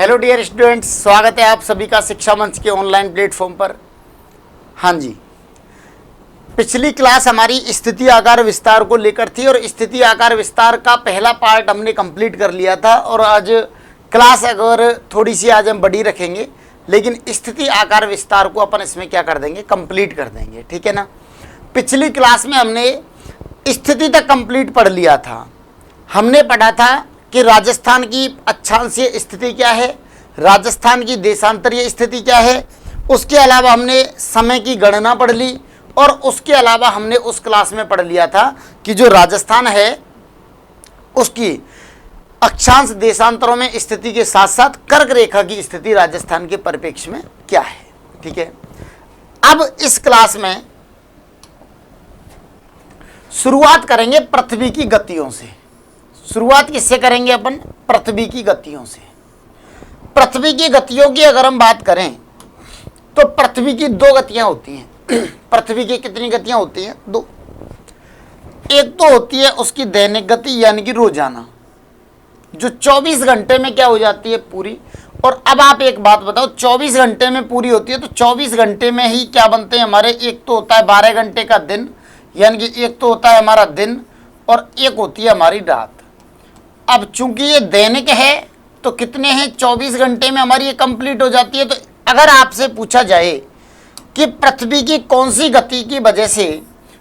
Hello dear students, स्वागत है आप सभी का शिक्षा मंच के ऑनलाइन प्लेटफॉर्म पर। हाँ जी, पिछली क्लास हमारी स्थिति आकार विस्तार को लेकर थी और स्थिति आकार विस्तार का पहला पार्ट हमने कंप्लीट कर लिया था। और आज क्लास अगर थोड़ी सी आज हम बड़ी रखेंगे, लेकिन स्थिति आकार विस्तार को अपन इसमें क्या कर देंगे, कंप्लीट कर देंगे। ठीक है ना। पिछली क्लास में हमने स्थिति तक कंप्लीट पढ़ लिया था। हमने पढ़ा था कि राजस्थान की अक्षांशीय स्थिति क्या है, राजस्थान की देशांतरीय स्थिति क्या है। उसके अलावा हमने समय की गणना पढ़ ली और उसके अलावा हमने उस क्लास में पढ़ लिया था कि जो राजस्थान है उसकी अक्षांश देशांतरों में स्थिति के साथ साथ कर्क रेखा की स्थिति राजस्थान के परिप्रेक्ष्य में क्या है। ठीक है। अब इस क्लास में शुरुआत करेंगे पृथ्वी की गतियों से। शुरुआत किससे करेंगे अपन? पृथ्वी की गतियों से। पृथ्वी की गतियों की अगर हम बात करें तो पृथ्वी की दो गतियां होती हैं। पृथ्वी की कितनी गतियां होती हैं? दो। एक तो होती है उसकी दैनिक गति यानी कि रोजाना, जो 24 घंटे में क्या हो जाती है, पूरी। और अब आप एक बात बताओ, 24 घंटे में पूरी होती है तो 24 घंटे में ही क्या बनते हैं हमारे? एक तो होता है 12 घंटे का दिन, यानी कि एक तो होता है हमारा दिन और एक होती है हमारी रात। अब चूंकि ये दैनिक है तो कितने हैं? 24 घंटे में हमारी ये कंप्लीट हो जाती है। तो अगर आपसे पूछा जाए कि पृथ्वी की कौन सी गति की वजह से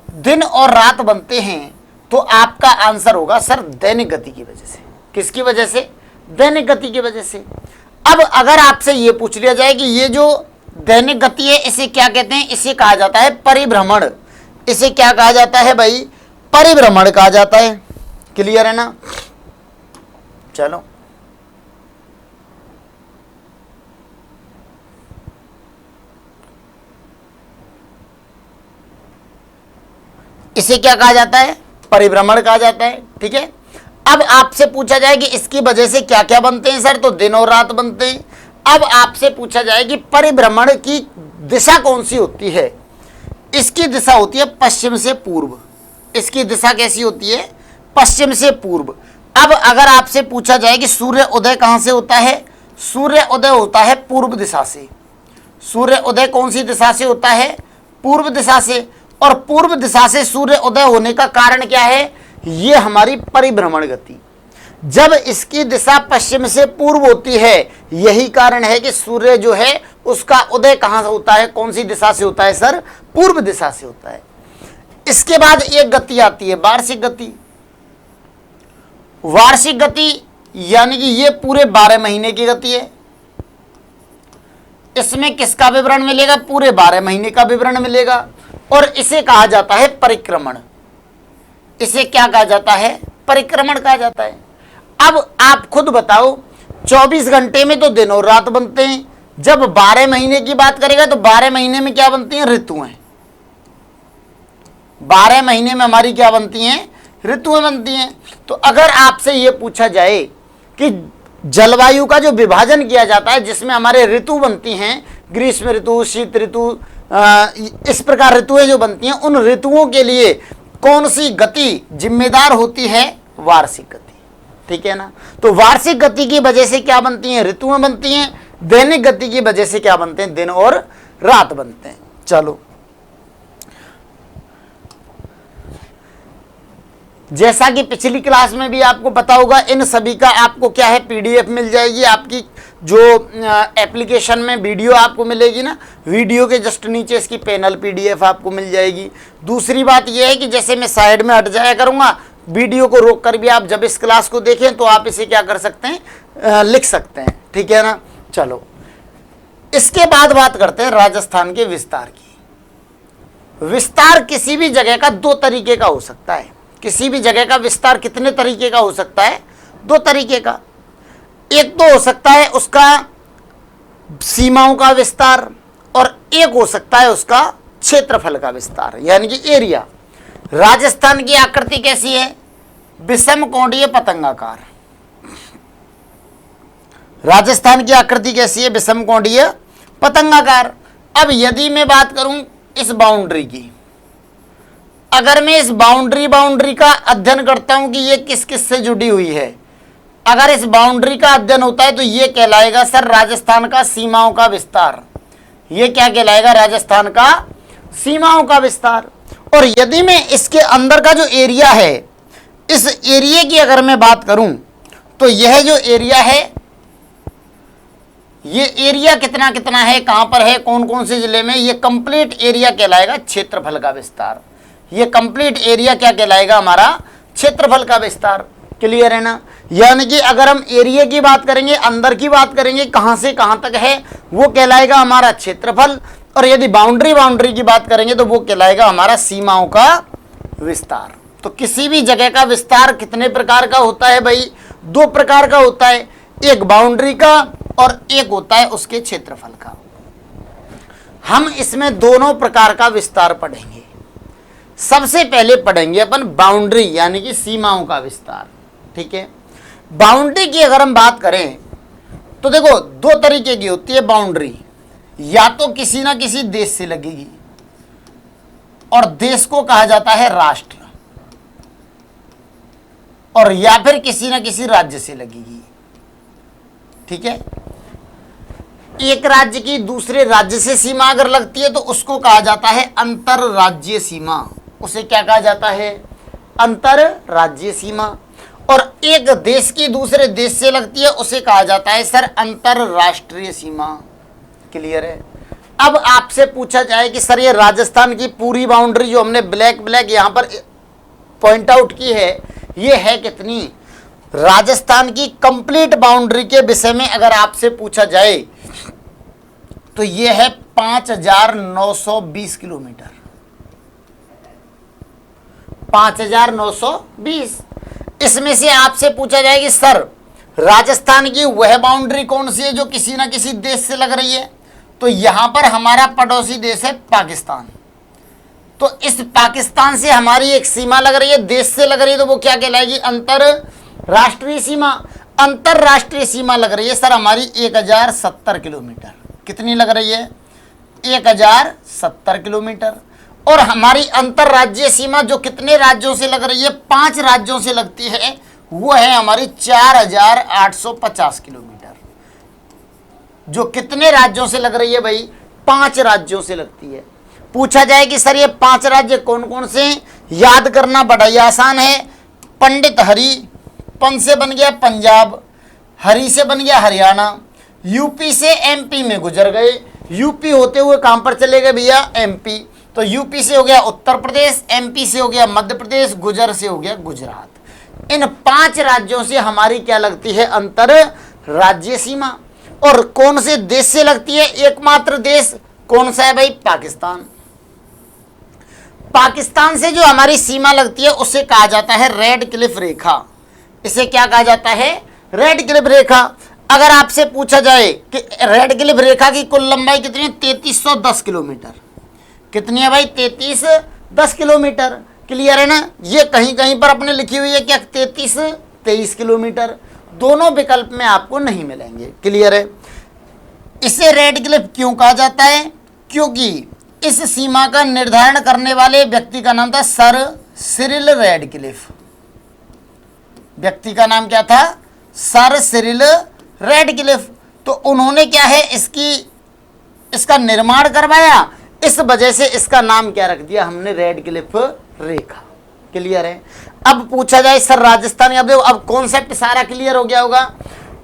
दिन और रात बनते हैं, तो आपका आंसर होगा सर दैनिक गति की वजह से। किसकी वजह से? दैनिक गति की वजह से। अब अगर आपसे ये पूछ लिया जाए कि ये जो दैनिक गति है इसे क्या कहते हैं? इसे कहा जाता है परिभ्रमण। इसे क्या कहा जाता है भाई? परिभ्रमण कहा जाता है। क्लियर है ना? चलो, इसे क्या कहा जाता है? परिभ्रमण कहा जाता है। ठीक है। अब आपसे पूछा जाए कि इसकी वजह से क्या क्या बनते हैं सर, तो दिन और रात बनते हैं। अब आपसे पूछा जाए कि परिभ्रमण की दिशा कौन सी होती है, इसकी दिशा होती है पश्चिम से पूर्व। इसकी दिशा कैसी होती है? पश्चिम से पूर्व। अब अगर आपसे पूछा जाए कि सूर्य उदय कहां से होता है, सूर्य उदय होता है पूर्व दिशा से। सूर्य उदय कौन सी दिशा से होता है? पूर्व दिशा से। और पूर्व दिशा से सूर्य उदय होने का कारण क्या है? ये हमारी परिभ्रमण गति। जब इसकी दिशा पश्चिम से पूर्व होती है, यही कारण है कि सूर्य जो है उसका उदय कहां से होता है, कौन सी दिशा से होता है सर? पूर्व दिशा से होता है। इसके बाद एक गति आती है वार्षिक गति। वार्षिक गति यानी कि ये पूरे 12 महीने की गति है। इसमें किसका विवरण मिलेगा? पूरे 12 महीने का विवरण मिलेगा। और इसे कहा जाता है परिक्रमण। इसे क्या कहा जाता है? परिक्रमण कहा जाता है। अब आप खुद बताओ, 24 घंटे में तो दिन और रात बनते हैं। जब 12 महीने की बात करेगा तो 12 महीने में क्या बनती हैं? ऋतुएं। 12 महीने में हमारी क्या बनती हैं? ऋतुएं बनती हैं। तो अगर आपसे यह पूछा जाए कि जलवायु का जो विभाजन किया जाता है जिसमें हमारे ऋतु बनती हैं, ग्रीष्म ऋतु, शीत ऋतु, इस प्रकार ऋतुएं जो बनती हैं, उन ऋतुओं के लिए कौन सी गति जिम्मेदार होती है? वार्षिक गति। ठीक है ना। तो वार्षिक गति की वजह से क्या बनती हैं? ऋतुएं बनती हैं। दैनिक गति की वजह से क्या बनते हैं? दिन और रात बनते हैं। चलो, जैसा कि पिछली क्लास में भी आपको पता होगा, इन सभी का आपको क्या है? पीडीएफ मिल जाएगी। आपकी जो एप्लीकेशन में वीडियो आपको मिलेगी ना, वीडियो के जस्ट नीचे इसकी पैनल पीडीएफ आपको मिल जाएगी। दूसरी बात यह है कि जैसे मैं साइड में हट जाया करूंगा, वीडियो को रोक कर भी आप जब इस क्लास को देखें तो आप इसे क्या कर सकते हैं? लिख सकते हैं। ठीक है ना। चलो, इसके बाद बात करते हैं राजस्थान के विस्तार की। विस्तार किसी भी जगह का दो तरीके का हो सकता है। किसी भी जगह का विस्तार कितने तरीके का हो सकता है? दो तरीके का। एक तो हो सकता है उसका सीमाओं का विस्तार और एक हो सकता है उसका क्षेत्रफल का विस्तार, यानी कि एरिया। राजस्थान की आकृति कैसी है? विषम कोणीय पतंगाकार। राजस्थान की आकृति कैसी है? विषम कोणीय पतंगाकार। अब यदि मैं बात करूं इस बाउंड्री की, अगर मैं इस बाउंड्री का अध्ययन करता हूं कि ये किस किस से जुड़ी हुई है, अगर इस बाउंड्री का अध्ययन होता है तो ये कहलाएगा सर राजस्थान का सीमाओं का विस्तार। ये क्या कहलाएगा? राजस्थान का सीमाओं का विस्तार। और यदि मैं इसके अंदर का जो एरिया है, इस एरिया की अगर मैं बात करूं तो यह जो एरिया है, ये एरिया कितना कितना है, कहां पर है, कौन कौन से जिले में, ये कंप्लीट एरिया कहलाएगा क्षेत्रफल का विस्तार। ये कंप्लीट एरिया क्या कहलाएगा? हमारा क्षेत्रफल का विस्तार। क्लियर है ना? यानी कि अगर हम एरिया की बात करेंगे, अंदर की बात करेंगे, कहां से कहां तक है, वो कहलाएगा हमारा क्षेत्रफल। और यदि बाउंड्री की बात करेंगे तो वो कहलाएगा हमारा सीमाओं का विस्तार। तो किसी भी जगह का विस्तार कितने प्रकार का होता है भाई? 2 प्रकार का होता है, एक बाउंड्री का और एक होता है उसके क्षेत्रफल का। हम इसमें दोनों प्रकार का विस्तार पढ़ेंगे। सबसे पहले पढ़ेंगे अपन बाउंड्री यानी कि सीमाओं का विस्तार। ठीक है, बाउंड्री की अगर हम बात करें तो देखो 2 तरीके की होती है बाउंड्री। या तो किसी ना किसी देश से लगेगी और देश को कहा जाता है राष्ट्र, और या फिर किसी ना किसी राज्य से लगेगी। ठीक है, एक राज्य की दूसरे राज्य से सीमा अगर लगती है तो उसको कहा जाता है अंतरराज्यीय सीमा। उसे क्या कहा जाता है? अंतरराज्यीय सीमा। और एक देश की दूसरे देश से लगती है उसे कहा जाता है सर अंतरराष्ट्रीय सीमा। क्लियर है? अब आपसे पूछा जाए कि सर ये राजस्थान की पूरी बाउंड्री जो हमने ब्लैक यहां पर पॉइंट आउट की है, ये है कितनी? राजस्थान की कंप्लीट बाउंड्री के विषय में अगर आपसे पूछा जाए तो ये है 5920 किलोमीटर। 5920। इसमें से आपसे पूछा जाए कि सर राजस्थान की वह बाउंड्री कौन सी है जो किसी ना किसी देश से लग रही है, तो यहां पर हमारा पड़ोसी देश है पाकिस्तान। तो इस पाकिस्तान से हमारी एक सीमा लग रही है, देश से लग रही है, तो वो क्या कहलाएगी? अंतरराष्ट्रीय सीमा। अंतरराष्ट्रीय सीमा लग रही है सर हमारी 1070 किलोमीटर। कितनी लग रही है? 1070 किलोमीटर। और हमारी अंतरराज्यीय सीमा जो कितने राज्यों से लग रही है? 5 राज्यों से लगती है, वो है हमारी 4850 किलोमीटर। जो कितने राज्यों से लग रही है भाई? 5 राज्यों से लगती है। पूछा जाए कि सर ये 5 राज्य कौन कौन से? याद करना बड़ा ही आसान है। पंडित हरि, पन से बन गया पंजाब, हरि से बन गया हरियाणा, यूपी से एमपी में गुजर गए, यूपी होते हुए कहां पर चले गए भैया? एमपी। तो यूपी से हो गया उत्तर प्रदेश, एमपी से हो गया मध्य प्रदेश, गुजर से हो गया गुजरात। इन 5 राज्यों से हमारी क्या लगती है? अंतरराज्यीय सीमा। और कौन से देश से लगती है? एकमात्र देश कौन सा है भाई? पाकिस्तान। पाकिस्तान से जो हमारी सीमा लगती है उसे कहा जाता है रेड क्लिफ रेखा। इसे क्या कहा जाता है? रेड क्लिफ रेखा। अगर आपसे पूछा जाए कि रेड क्लिफ रेखा की कुल लंबाई कितनी है? 3310 किलोमीटर। कितनी है भाई? 3310 किलोमीटर। क्लियर है ना? ये कहीं कहीं पर अपने लिखी हुई है क्या? 33-23 किलोमीटर। दोनों विकल्प में आपको नहीं मिलेंगे। क्लियर है? इसे रेड क्लिफ क्यों कहा जाता है? क्योंकि इस सीमा का निर्धारण करने वाले व्यक्ति का नाम था सर सिरिल रेडक्लिफ। व्यक्ति का नाम क्या था? Sir Cyril Radcliffe. तो उन्होंने क्या है इसका निर्माण करवाया, इस वजह से इसका नाम क्या रख दिया हमने? रेडक्लिफ रेखा। क्लियर है? अब पूछा जाए सर राजस्थान, अब देखो अब कॉन्सेप्ट सारा क्लियर हो गया होगा।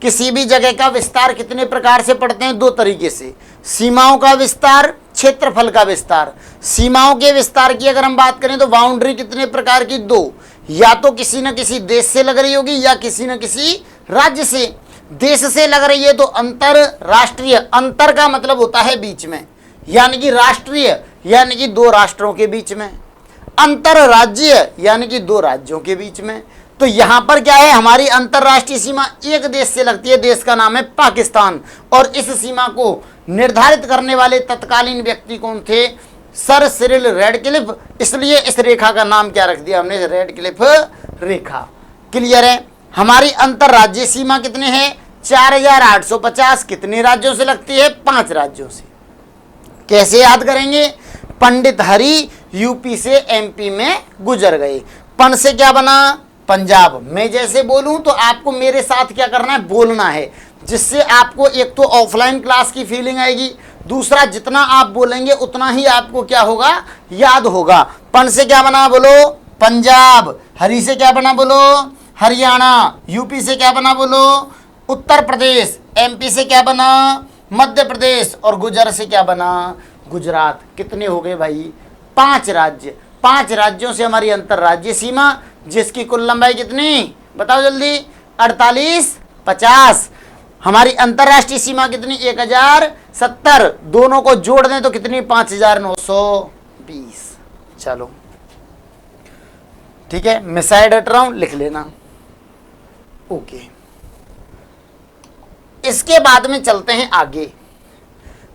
किसी भी जगह का विस्तार कितने प्रकार से पढ़ते हैं? 2 तरीके से, सीमाओं का विस्तार, क्षेत्रफल का विस्तार। सीमाओं के विस्तार की अगर हम बात करें तो बाउंड्री कितने प्रकार की? 2। या तो किसी न किसी देश से लग रही होगी या किसी न किसी राज्य से। देश से लग रही है तो अंतरराष्ट्रीय, अंतर का मतलब होता है बीच में, यानी कि राष्ट्रीय यानी कि 2 राष्ट्रों के बीच में, अंतरराज्यीय यानी कि 2 राज्यों के बीच में। तो यहां पर क्या है? हमारी अंतरराष्ट्रीय सीमा एक देश से लगती है, देश का नाम है पाकिस्तान। और इस सीमा को निर्धारित करने वाले तत्कालीन व्यक्ति कौन थे? Sir Cyril Radcliffe. इसलिए इस रेखा का नाम क्या रख दिया हमने? रेडक्लिफ रेखा। क्लियर है? हमारी अंतरराज्यीय सीमा कितने हैं? 4850। कितने राज्यों से लगती है? 5 राज्यों से। कैसे याद करेंगे? पंडित हरि यूपी से एमपी में गुजर गए। पन से क्या बना? पंजाब। मैं जैसे बोलूं तो आपको मेरे साथ क्या करना है, बोलना है, जिससे आपको एक तो ऑफलाइन क्लास की फीलिंग आएगी, दूसरा जितना आप बोलेंगे उतना ही आपको क्या होगा, याद होगा। पन से क्या बना बोलो, पंजाब। हरी से क्या बना बोलो, हरियाणा। यूपी से क्या बना बोलो, उत्तर प्रदेश। एमपी से क्या बना, मध्य प्रदेश। और गुजर से क्या बना, गुजरात। कितने हो गए भाई, 5 राज्य। 5 राज्यों से हमारी अंतरराज्यीय सीमा, जिसकी कुल लंबाई कितनी बताओ जल्दी, 48, 50। हमारी अंतरराष्ट्रीय सीमा कितनी, 1070। दोनों को जोड़ दें तो कितनी, 5920। चलो ठीक है, मैं साइड हट रहा हूं, लिख लेना। ओके, इसके बाद में चलते हैं आगे।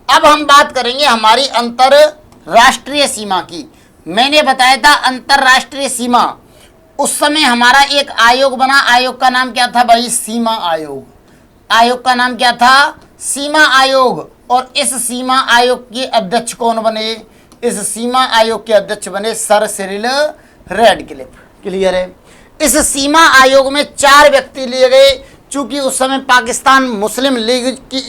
अब हम बात करेंगे हमारी अंतरराष्ट्रीय सीमा की। मैंने बताया था अंतरराष्ट्रीय सीमा, उस समय हमारा एक आयोग बना। आयोग का नाम क्या था भाई, सीमा आयोग। आयोग का नाम क्या था, सीमा आयोग। और इस सीमा आयोग के अध्यक्ष कौन बने, इस सीमा आयोग के अध्यक्ष बने सर सिरिल रैडक्लिफ। क्लियर है। इस सीमा आयोग में 4 व्यक्ति लिए गए। चूंकि उस समय पाकिस्तान मुस्लिम लीग की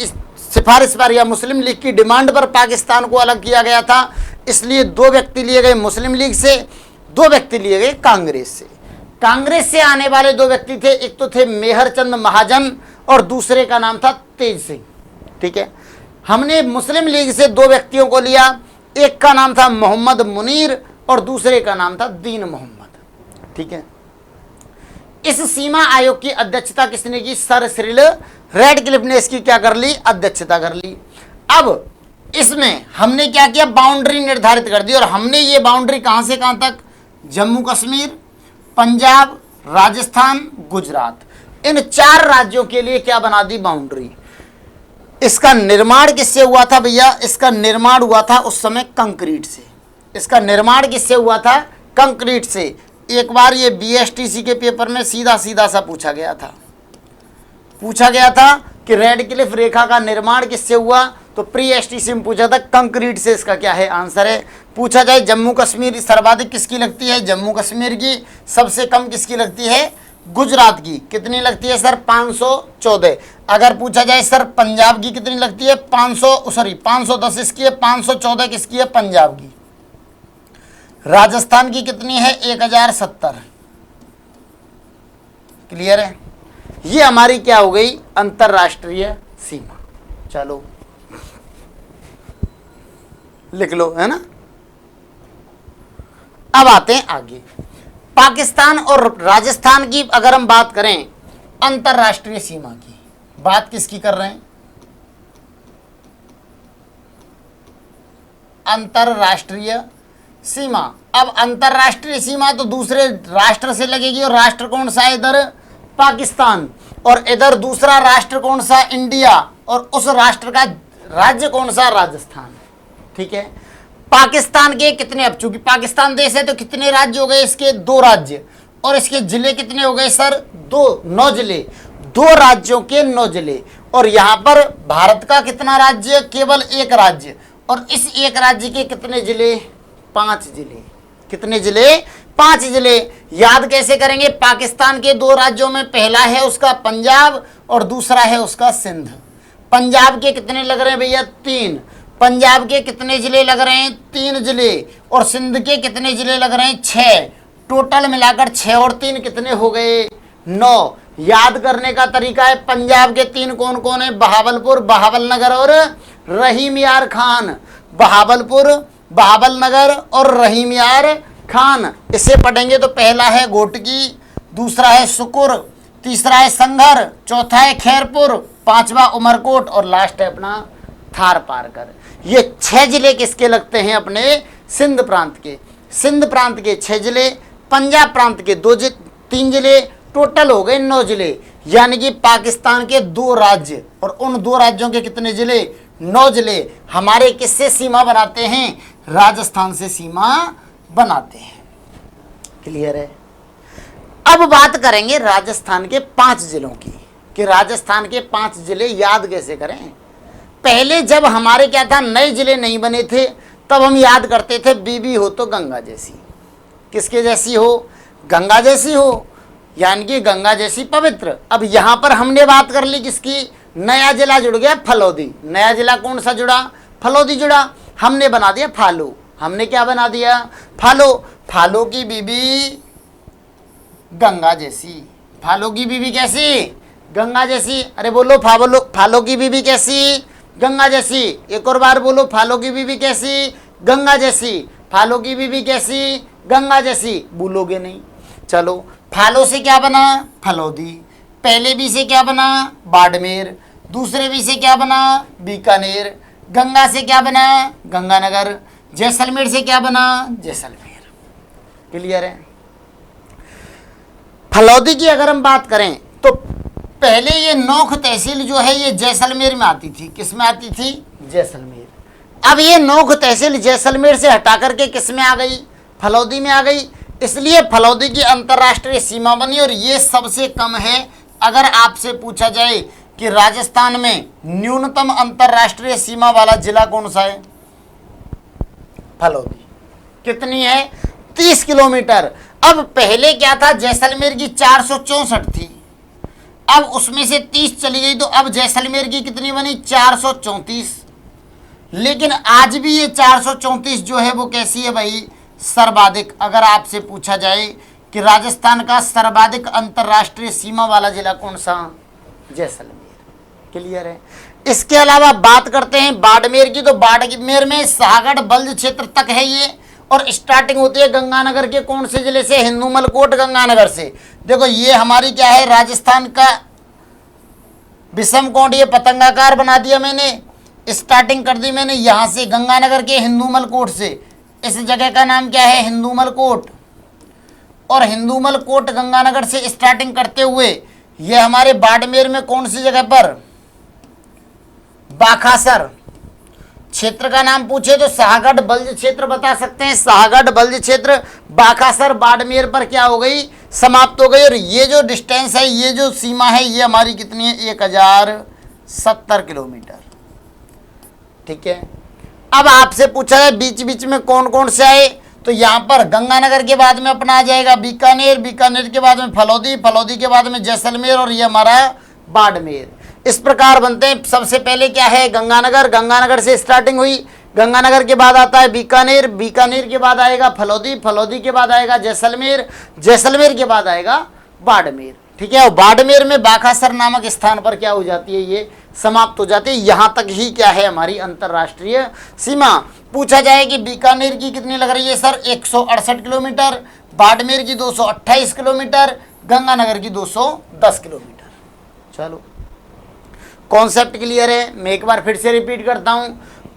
सिफारिश पर या मुस्लिम लीग की डिमांड पर पाकिस्तान को अलग किया गया था, इसलिए 2 व्यक्ति लिए गए मुस्लिम लीग से, 2 व्यक्ति लिए गए कांग्रेस से। कांग्रेस से आने वाले 2 व्यक्ति थे, एक तो थे मेहर चंद महाजन और दूसरे का नाम था तेज सिंह। ठीक है, हमने मुस्लिम लीग से 2 व्यक्तियों को लिया, एक का नाम था मोहम्मद मुनीर और दूसरे का नाम था दीन मोहम्मद। ठीक है, इस सीमा आयोग की अध्यक्षता किसने की, सर सिरिल रैडक्लिफ ने इसकी क्या कर ली, अध्यक्षता कर ली। अब इसमें हमने क्या किया, बाउंड्री निर्धारित कर दी। और हमने ये बाउंड्री कहां से कहां तक, जम्मू कश्मीर, पंजाब, राजस्थान, गुजरात, इन 4 राज्यों के लिए क्या बना दी, बाउंड्री। इसका निर्माण किससे हुआ था भैया, इसका निर्माण हुआ था उस समय कंक्रीट से। इसका निर्माण किससे हुआ था, कंक्रीट से। एक बार ये बीएसटीसी के पेपर में सीधा सीधा सा पूछा गया था कि रैडक्लिफ रेखा का निर्माण किससे हुआ, तो प्री एसटीसी में पूछा था कंक्रीट से। इसका क्या है, आंसर है। पूछा जाए जम्मू कश्मीर सर्वाधिक किसकी लगती है, जम्मू कश्मीर की। सबसे कम किसकी लगती है, गुजरात की। कितनी लगती है सर, 514। अगर पूछा जाए सर पंजाब की कितनी लगती है, 510 इसकी है, 514 किसकी है, पंजाब की। राजस्थान की कितनी है, 1070। क्लियर है। ये हमारी क्या हो गई, अंतरराष्ट्रीय सीमा। चलो लिख लो, है ना। अब आते हैं आगे। पाकिस्तान और राजस्थान की अगर हम बात करें अंतरराष्ट्रीय सीमा की, बात किसकी कर रहे हैं, अंतरराष्ट्रीय सीमा। अब अंतरराष्ट्रीय सीमा तो दूसरे राष्ट्र से लगेगी, और राष्ट्र कौन सा है, इधर पाकिस्तान, और इधर दूसरा राष्ट्र कौन सा, इंडिया, और उस राष्ट्र का राज्य कौन सा, राजस्थान। ठीक है, पाकिस्तान के कितने, अब चूंकि पाकिस्तान देश है तो कितने राज्य हो गए इसके, 2 राज्य, और इसके जिले कितने हो गए सर, 9 जिले। 2 राज्यों के 9 जिले। और यहां पर भारत का कितना राज्य, केवल 1 राज्य, और इस 1 राज्य के कितने जिले, 5 जिले। कितने जिले, 5 जिले। याद कैसे करेंगे, पाकिस्तान के 2 राज्यों में पहला है उसका पंजाब और दूसरा है उसका सिंध। पंजाब के कितने लग रहे हैं भैया, 3। पंजाब के कितने जिले लग रहे हैं, 3 जिले। और सिंध के कितने जिले लग रहे हैं, 6। टोटल मिलाकर 6 और 3 कितने हो गए, 9। याद करने का तरीका है, पंजाब के 3 कौन कौन है, बहावलपुर, बहावलनगर और रहीम यार खान। बहावलपुर, बहावलनगर और रहीम यार खान। इसे पढ़ेंगे तो पहला है घोटकी, दूसरा है सुकुर, तीसरा है संघर, चौथा है खैरपुर, 5वां उमरकोट, और लास्ट है अपना थार पारकर। ये 6 जिले किसके लगते हैं, अपने सिंध प्रांत के। सिंध प्रांत के 6 जिले, पंजाब प्रांत के 3 जिले, टोटल हो गए 9 जिले। यानी कि पाकिस्तान के 2 राज्य और उन 2 राज्यों के कितने जिले, 9 जिले हमारे किससे सीमा बनाते हैं, राजस्थान से सीमा बनाते हैं। क्लियर है। अब बात करेंगे राजस्थान के 5 जिलों की, कि राजस्थान के 5 जिले याद कैसे करें। पहले जब हमारे क्या था, नए जिले नहीं बने थे, तब हम याद करते थे बीबी हो तो गंगा जैसी। किसके जैसी हो, गंगा जैसी हो। यानी कि गंगा जैसी पवित्र। अब यहां पर हमने बात कर ली किसकी, नया जिला जुड़ गया फलौदी। नया जिला कौन सा जुड़ा, फलौदी जुड़ा। हमने बना दिया फालो, हमने क्या बना दिया, फालो। फालो की बीबी गंगा जैसी, फालो की बीबी कैसी, गंगा जैसी। अरे बोलो फालो की बीबी कैसी, गंगा जैसी। एक और बार बोलो, फालो की बीबी कैसी, गंगा जैसी। फालो की बीबी कैसी, गंगा जैसी। बोलोगे नहीं। चलो, फालो से क्या बना, फलौदी। पहले बी से क्या बना, बाड़मेर। दूसरे बी से क्या बना, बीकानेर। गंगा से क्या बना, गंगानगर। जैसलमेर से क्या बना, जैसलमेर। क्लियर है। फलौदी की अगर हम बात करें तो पहले ये नोख तहसील जो है ये जैसलमेर में आती थी। किस में आती थी, जैसलमेर। अब ये नोख तहसील जैसलमेर से हटा करके किस में आ गई, फलौदी में आ गई। इसलिए फलौदी की अंतर्राष्ट्रीय सीमा बनी और ये सबसे कम है। अगर आपसे पूछा जाए कि राजस्थान में न्यूनतम अंतर्राष्ट्रीय सीमा वाला जिला कौन सा है, फलौदी। कितनी है, 30 किलोमीटर। अब पहले क्या था, जैसलमेर की 464 थी, अब उसमें से 30 चली गई तो अब जैसलमेर की कितनी बनी, 434। लेकिन आज भी ये 434 जो है वो कैसी है भाई, सर्वाधिक। अगर आपसे पूछा जाए कि राजस्थान का सर्वाधिक अंतर्राष्ट्रीय सीमा वाला जिला कौन सा, जैसलमेर। क्लियर है। इसके अलावा बात करते हैं बाड़मेर की, तो बाड़मेर में साहगढ़ बल्ज क्षेत्र तक है ये, और स्टार्टिंग होती है गंगानगर के कौन से जिले से, हिंदूमलकोट गंगानगर से। देखो ये हमारी क्या है, राजस्थान का विषम कोण ये पतंगाकार बना दिया मैंने, स्टार्टिंग कर दी मैंने यहां से गंगानगर के हिंदूमलकोट से। इस जगह का नाम क्या है, हिंदूमलकोट। और हिंदूमलकोट गंगानगर से स्टार्टिंग करते हुए ये हमारे बाड़मेर में कौन सी जगह पर, बाखासर। क्षेत्र का नाम पूछे तो साहगढ़ बल्ज क्षेत्र बता सकते हैं, साहगढ़ बल्ज क्षेत्र। बाखासर बाड़मेर पर क्या हो गई, समाप्त हो गई। और ये जो डिस्टेंस है, ये जो सीमा है, ये हमारी कितनी है, 1070 किलोमीटर। ठीक है। अब आपसे पूछा है बीच बीच में कौन कौन से आए, तो यहाँ पर गंगानगर के बाद में अपना आ जाएगा बीकानेर, बीकानेर के बाद में फलौदी, फलौदी के बाद में जैसलमेर, और ये हमारा बाड़मेर। इस प्रकार बनते हैं। सबसे पहले क्या है, गंगानगर, गंगानगर से स्टार्टिंग हुई, गंगानगर के बाद आता है बीकानेर, बीकानेर के बाद आएगा फलौदी, फलौदी के बाद आएगा जैसलमेर, जैसलमेर के बाद आएगा बाड़मेर। ठीक है। और बाड़मेर में बाखासर नामक स्थान पर क्या हो जाती है, ये समाप्त हो जाती है। यहां तक ही क्या है हमारी अंतर्राष्ट्रीय सीमा। पूछा जाए कि बीकानेर की कितनी लग रही है सर, 168 किलोमीटर, बाड़मेर की 228 किलोमीटर, गंगानगर की 210 किलोमीटर। चलो, कॉन्सेप्ट क्लियर है। मैं एक बार फिर से रिपीट करता हूं।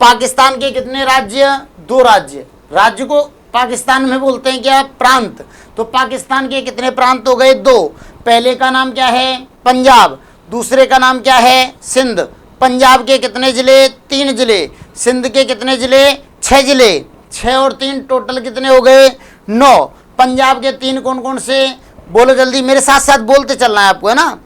पाकिस्तान के कितने राज्य, 2 राज्य। राज्य को पाकिस्तान में बोलते हैं क्या, प्रांत। तो पाकिस्तान के कितने प्रांत हो गए, 2। पहले का नाम क्या है, पंजाब। दूसरे का नाम क्या है, सिंध। पंजाब के कितने जिले, 3 जिले। सिंध के कितने जिले, 6 जिले। 6 और 3 टोटल कितने हो गए, 9। पंजाब के 3 कौन कौन से, बोलो जल्दी, मेरे साथ साथ बोलते चलना है आपको, है ना।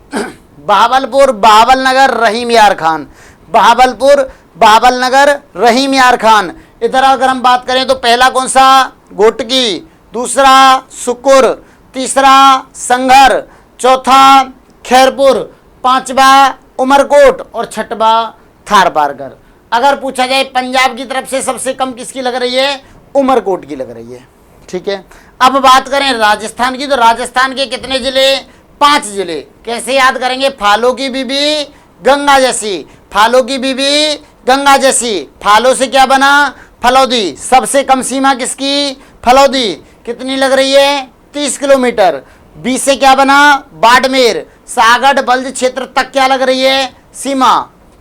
बहावलपुर, बहावलनगर, रहीम यार खान। बहावलपुर, बहावलनगर, रहीम यार खान। इधर अगर हम बात करें तो पहला कौन सा, घोटकी। दूसरा सुकुर। तीसरा संघर। चौथा खैरपुर। 5वां उमरकोट। और 6वां थारपारकर। अगर पूछा जाए पंजाब की तरफ से सबसे कम किसकी लग रही है, उमरकोट की लग रही है। ठीक है। अब बात करें राजस्थान की, तो राजस्थान के कितने जिले, 5 जिले। कैसे याद करेंगे, फालो की बीबी गंगा जैसी, फालो की बीबी गंगा जैसी। फालो से क्या बना, फलौदी। सबसे कम सीमा किसकी, फलौदी। कितनी लग रही है, 30 किलोमीटर। बी से क्या बना, बाड़मेर। साहगढ़ बल्ज क्षेत्र तक क्या लग रही है, सीमा।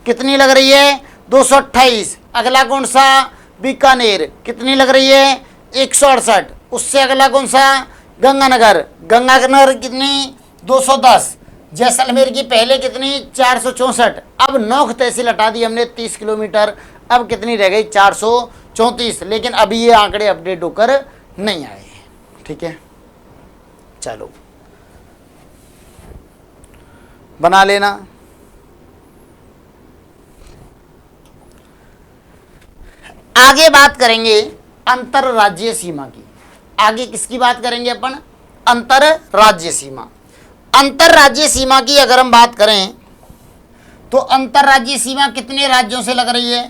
कितनी लग रही है, 228। अगला कौन सा, बीकानेर। कितनी लग रही है, 168। उससे अगला कौन सा, गंगानगर। गंगानगर कितनी, 210। जैसलमेर की पहले कितनी, 464। अब नोख तहसील हटा दी हमने, 30 किलोमीटर। अब कितनी रह गई, 434। लेकिन अभी ये आंकड़े अपडेट होकर नहीं आए। ठीक है। चलो बना लेना। आगे बात करेंगे अंतरराज्यीय सीमा की। आगे किसकी बात करेंगे अपन, अंतरराज्यीय सीमा। अंतरराज्यीय सीमा की अगर हम बात करें तो अंतरराज्यीय सीमा कितने राज्यों से लग रही है?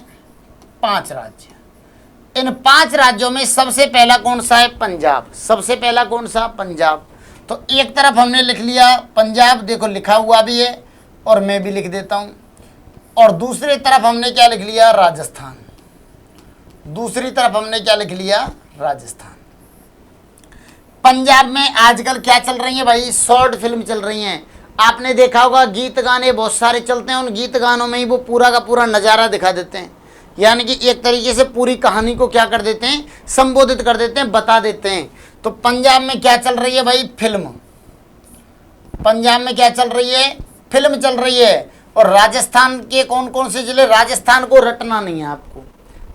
5 राज्य। इन 5 राज्यों में सबसे पहला कौन सा है? पंजाब। सबसे पहला कौन सा? पंजाब। तो एक तरफ हमने लिख लिया पंजाब, देखो लिखा हुआ भी है और मैं भी लिख देता हूं। और दूसरी तरफ हमने क्या लिख लिया? राजस्थान। दूसरी तरफ हमने क्या लिख लिया? राजस्थान। पंजाब में आजकल क्या चल रही है भाई? शॉर्ट फिल्म चल रही हैं। आपने देखा होगा गीत गाने बहुत सारे चलते हैं, उन गीत गानों में ही वो पूरा का पूरा नज़ारा दिखा देते हैं, यानी कि एक तरीके से पूरी कहानी को क्या कर देते हैं? संबोधित कर देते हैं, बता देते हैं। तो पंजाब में क्या चल रही है भाई? फिल्म। पंजाब में क्या चल रही है? फिल्म चल रही है। और राजस्थान के कौन कौन से जिले? राजस्थान को रटना नहीं है आपको,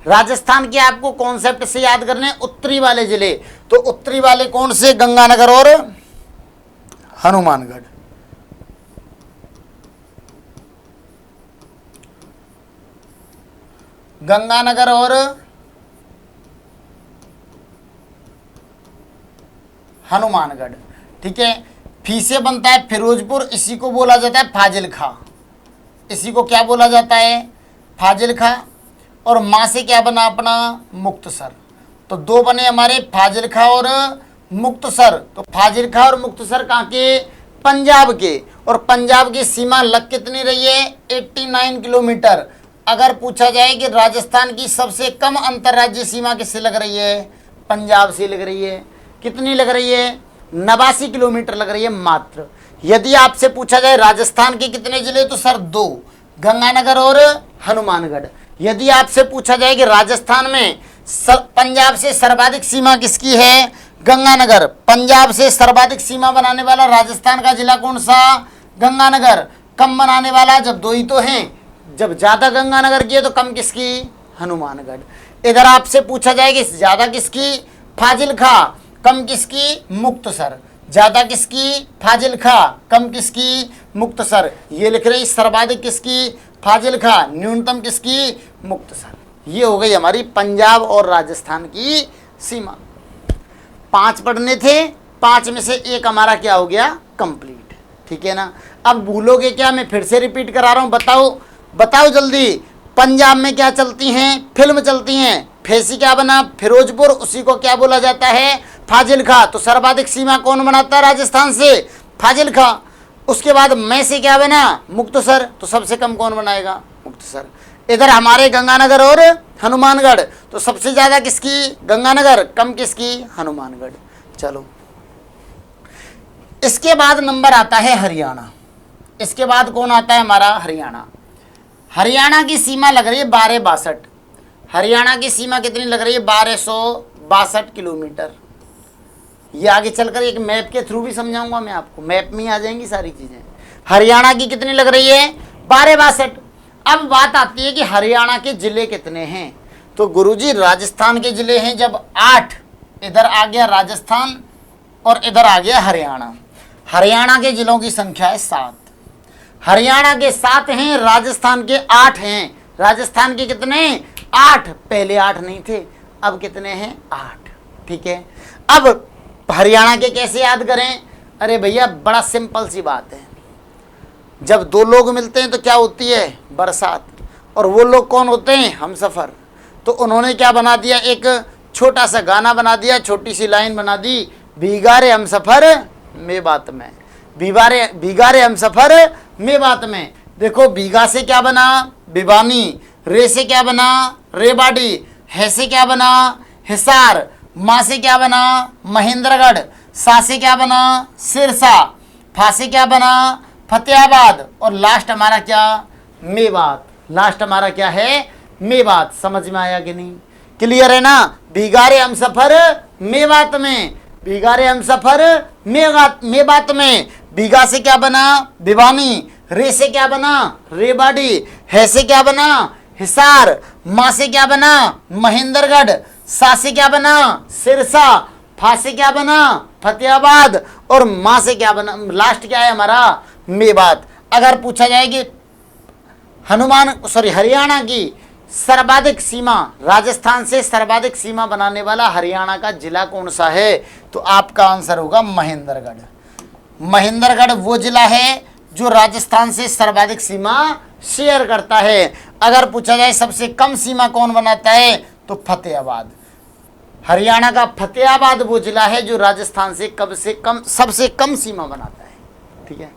राजस्थान के आपको कॉन्सेप्ट से याद करने उत्तरी वाले जिले। तो उत्तरी वाले कौन से? गंगानगर और हनुमानगढ़। गंगानगर और हनुमानगढ़, ठीक है। फी से बनता है फिरोजपुर, इसी को बोला जाता है फाजिलखा। इसी को क्या बोला जाता है? फाजिलखा। और मां से क्या बना अपना? मुक्तसर। तो 2 बने हमारे, फाजिलखा और मुक्तसर। तो फाजिलखा और मुक्तसर कहाँ के? पंजाब के। और पंजाब की सीमा लग कितनी रही है? 89 किलोमीटर। अगर पूछा जाए कि राजस्थान की सबसे कम अंतर्राज्यीय सीमा किससे लग रही है? पंजाब से लग रही है। कितनी लग रही है? 89 किलोमीटर लग रही है मात्र। यदि आपसे पूछा जाए राजस्थान के कितने जिले? तो सर 2, गंगानगर और हनुमानगढ़। यदि आपसे पूछा जाए कि राजस्थान में पंजाब से सर्वाधिक सीमा किसकी है? गंगानगर। पंजाब से सर्वाधिक सीमा बनाने वाला राजस्थान का जिला कौन सा? गंगानगर। कम बनाने वाला? जब 2 ही तो हैं, जब ज्यादा गंगानगर की है तो कम किसकी? हनुमानगढ़। इधर आपसे पूछा जाए कि ज्यादा किसकी? फाजिलखा। कम किसकी? मुक्तसर। ज्यादा किसकी? फाजिलखा। कम किसकी? मुक्तसर। ये लिख रही सर्वाधिक किसकी? फाजिलखा। न्यूनतम किसकी? मुक्तसर। ये हो गई हमारी पंजाब और राजस्थान की सीमा। 5 पढ़ने थे, 5 में से 1 हमारा क्या हो गया? कंप्लीट, ठीक है ना। अब भूलोगे क्या? मैं फिर से रिपीट करा रहा हूं, बताओ जल्दी। पंजाब में क्या चलती हैं? फिल्म चलती हैं। फैसी क्या बना? फिरोजपुर। उसी को क्या बोला जाता है? फाजिलखा। तो सर्वाधिक सीमा कौन बनाता है राजस्थान से? फाजिलखा। उसके बाद मैं से क्या बना? मुक्तसर। तो सबसे कम कौन बनाएगा? मुक्तसर। इधर हमारे गंगानगर और हनुमानगढ़। तो सबसे ज्यादा किसकी? गंगानगर। कम किसकी? हनुमानगढ़। चलो, इसके बाद नंबर आता है हरियाणा। इसके बाद कौन आता है हमारा? हरियाणा। हरियाणा की सीमा लग रही है 1262। हरियाणा की सीमा कितनी लग रही है? 1262 किलोमीटर। ये आगे चलकर एक मैप के थ्रू भी समझाऊंगा मैं आपको, मैप में ही आ जाएंगी सारी चीजें। हरियाणा की कितनी लग रही है? 1262। अब बात आती है कि हरियाणा के जिले कितने हैं? तो गुरुजी राजस्थान के जिले हैं जब 8, इधर आ गया राजस्थान और इधर आ गया हरियाणा। हरियाणा के जिलों की संख्या है 7। हरियाणा के 7 हैं, राजस्थान के 8 हैं। राजस्थान के कितने? 8। पहले 8 नहीं थे, अब कितने हैं? 8, ठीक है। अब हरियाणा के कैसे याद करें? अरे भैया बड़ा सिंपल सी बात है। जब 2 लोग मिलते हैं तो क्या होती है? बरसात। और वो लोग कौन होते हैं? हम सफ़र। तो उन्होंने क्या बना दिया? एक छोटा सा गाना बना दिया, छोटी सी लाइन बना दी, भीगा रे हम सफ़र में बात में। भीगा रे हम सफ़र में बात में। देखो भीगा से क्या बना? भिवानी। रे से क्या बना? रेवाड़ी। है से क्या बना? हिसार। माँ से क्या बना? महेंद्रगढ़। सा से क्या बना? सिरसा। फा से क्या बना? फतेहाबाद। और लास्ट हमारा क्या? मेवात। लास्ट हमारा क्या है? मेवात। समझ में आया कि नहीं? क्लियर है ना? भीगारे हम सफर मेवात में। भीगारे हम सफर मेवात में। भीगा से क्या बना? भिवानी। रे से क्या बना? रेवाड़ी। है से क्या बना? हिसार। माँ से क्या बना? महेंद्रगढ़। सा से क्या बना? सिरसा। फा से क्या बना? फतेहाबाद। और माँ से क्या बना? लास्ट क्या है हमारा? मेवात। अगर पूछा जाए कि हरियाणा की सर्वाधिक सीमा, राजस्थान से सर्वाधिक सीमा बनाने वाला हरियाणा का जिला कौन सा है? तो आपका आंसर होगा महेंद्रगढ़। महेंद्रगढ़ वो जिला है जो राजस्थान से सर्वाधिक सीमा शेयर करता है। अगर पूछा जाए सबसे कम सीमा कौन बनाता है तो फतेहाबाद। हरियाणा का फतेहाबाद वो जिला है जो राजस्थान से सबसे कम सीमा बनाता है। ठीक है,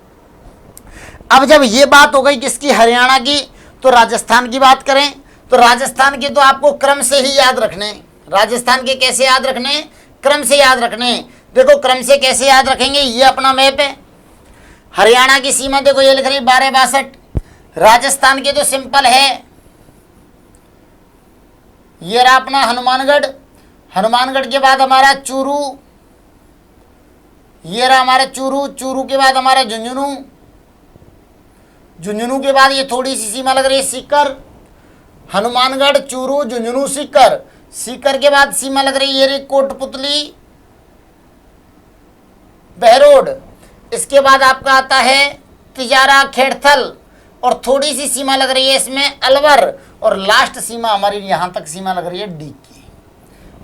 अब जब ये बात हो गई किसकी, हरियाणा की, तो राजस्थान की बात करें तो राजस्थान के तो आपको क्रम से ही याद रखने। राजस्थान के कैसे याद रखने, क्रम से याद रखने। देखो क्रम से कैसे याद रखेंगे, ये अपना मैप है। हरियाणा की सीमा देखो ये लिख रही 1262। राजस्थान के तो सिंपल है, ये रहा अपना हनुमानगढ़। हनुमानगढ़ के बाद हमारा चूरू, ये रहा हमारा चूरू। चूरू के बाद हमारा झुंझुनू। झुंझुनू के बाद ये थोड़ी सी सीमा लग रही है सीकर। हनुमानगढ़, चूरू, झुंझुनू, सीकर। सीकर के बाद सीमा लग रही है ये कोटपुतली, बहरोड। इसके बाद आपका आता है तिजारा, खेड़थल, और थोड़ी सी सीमा लग रही है इसमें अलवर, और लास्ट सीमा हमारी यहां तक सीमा लग रही है डीग की।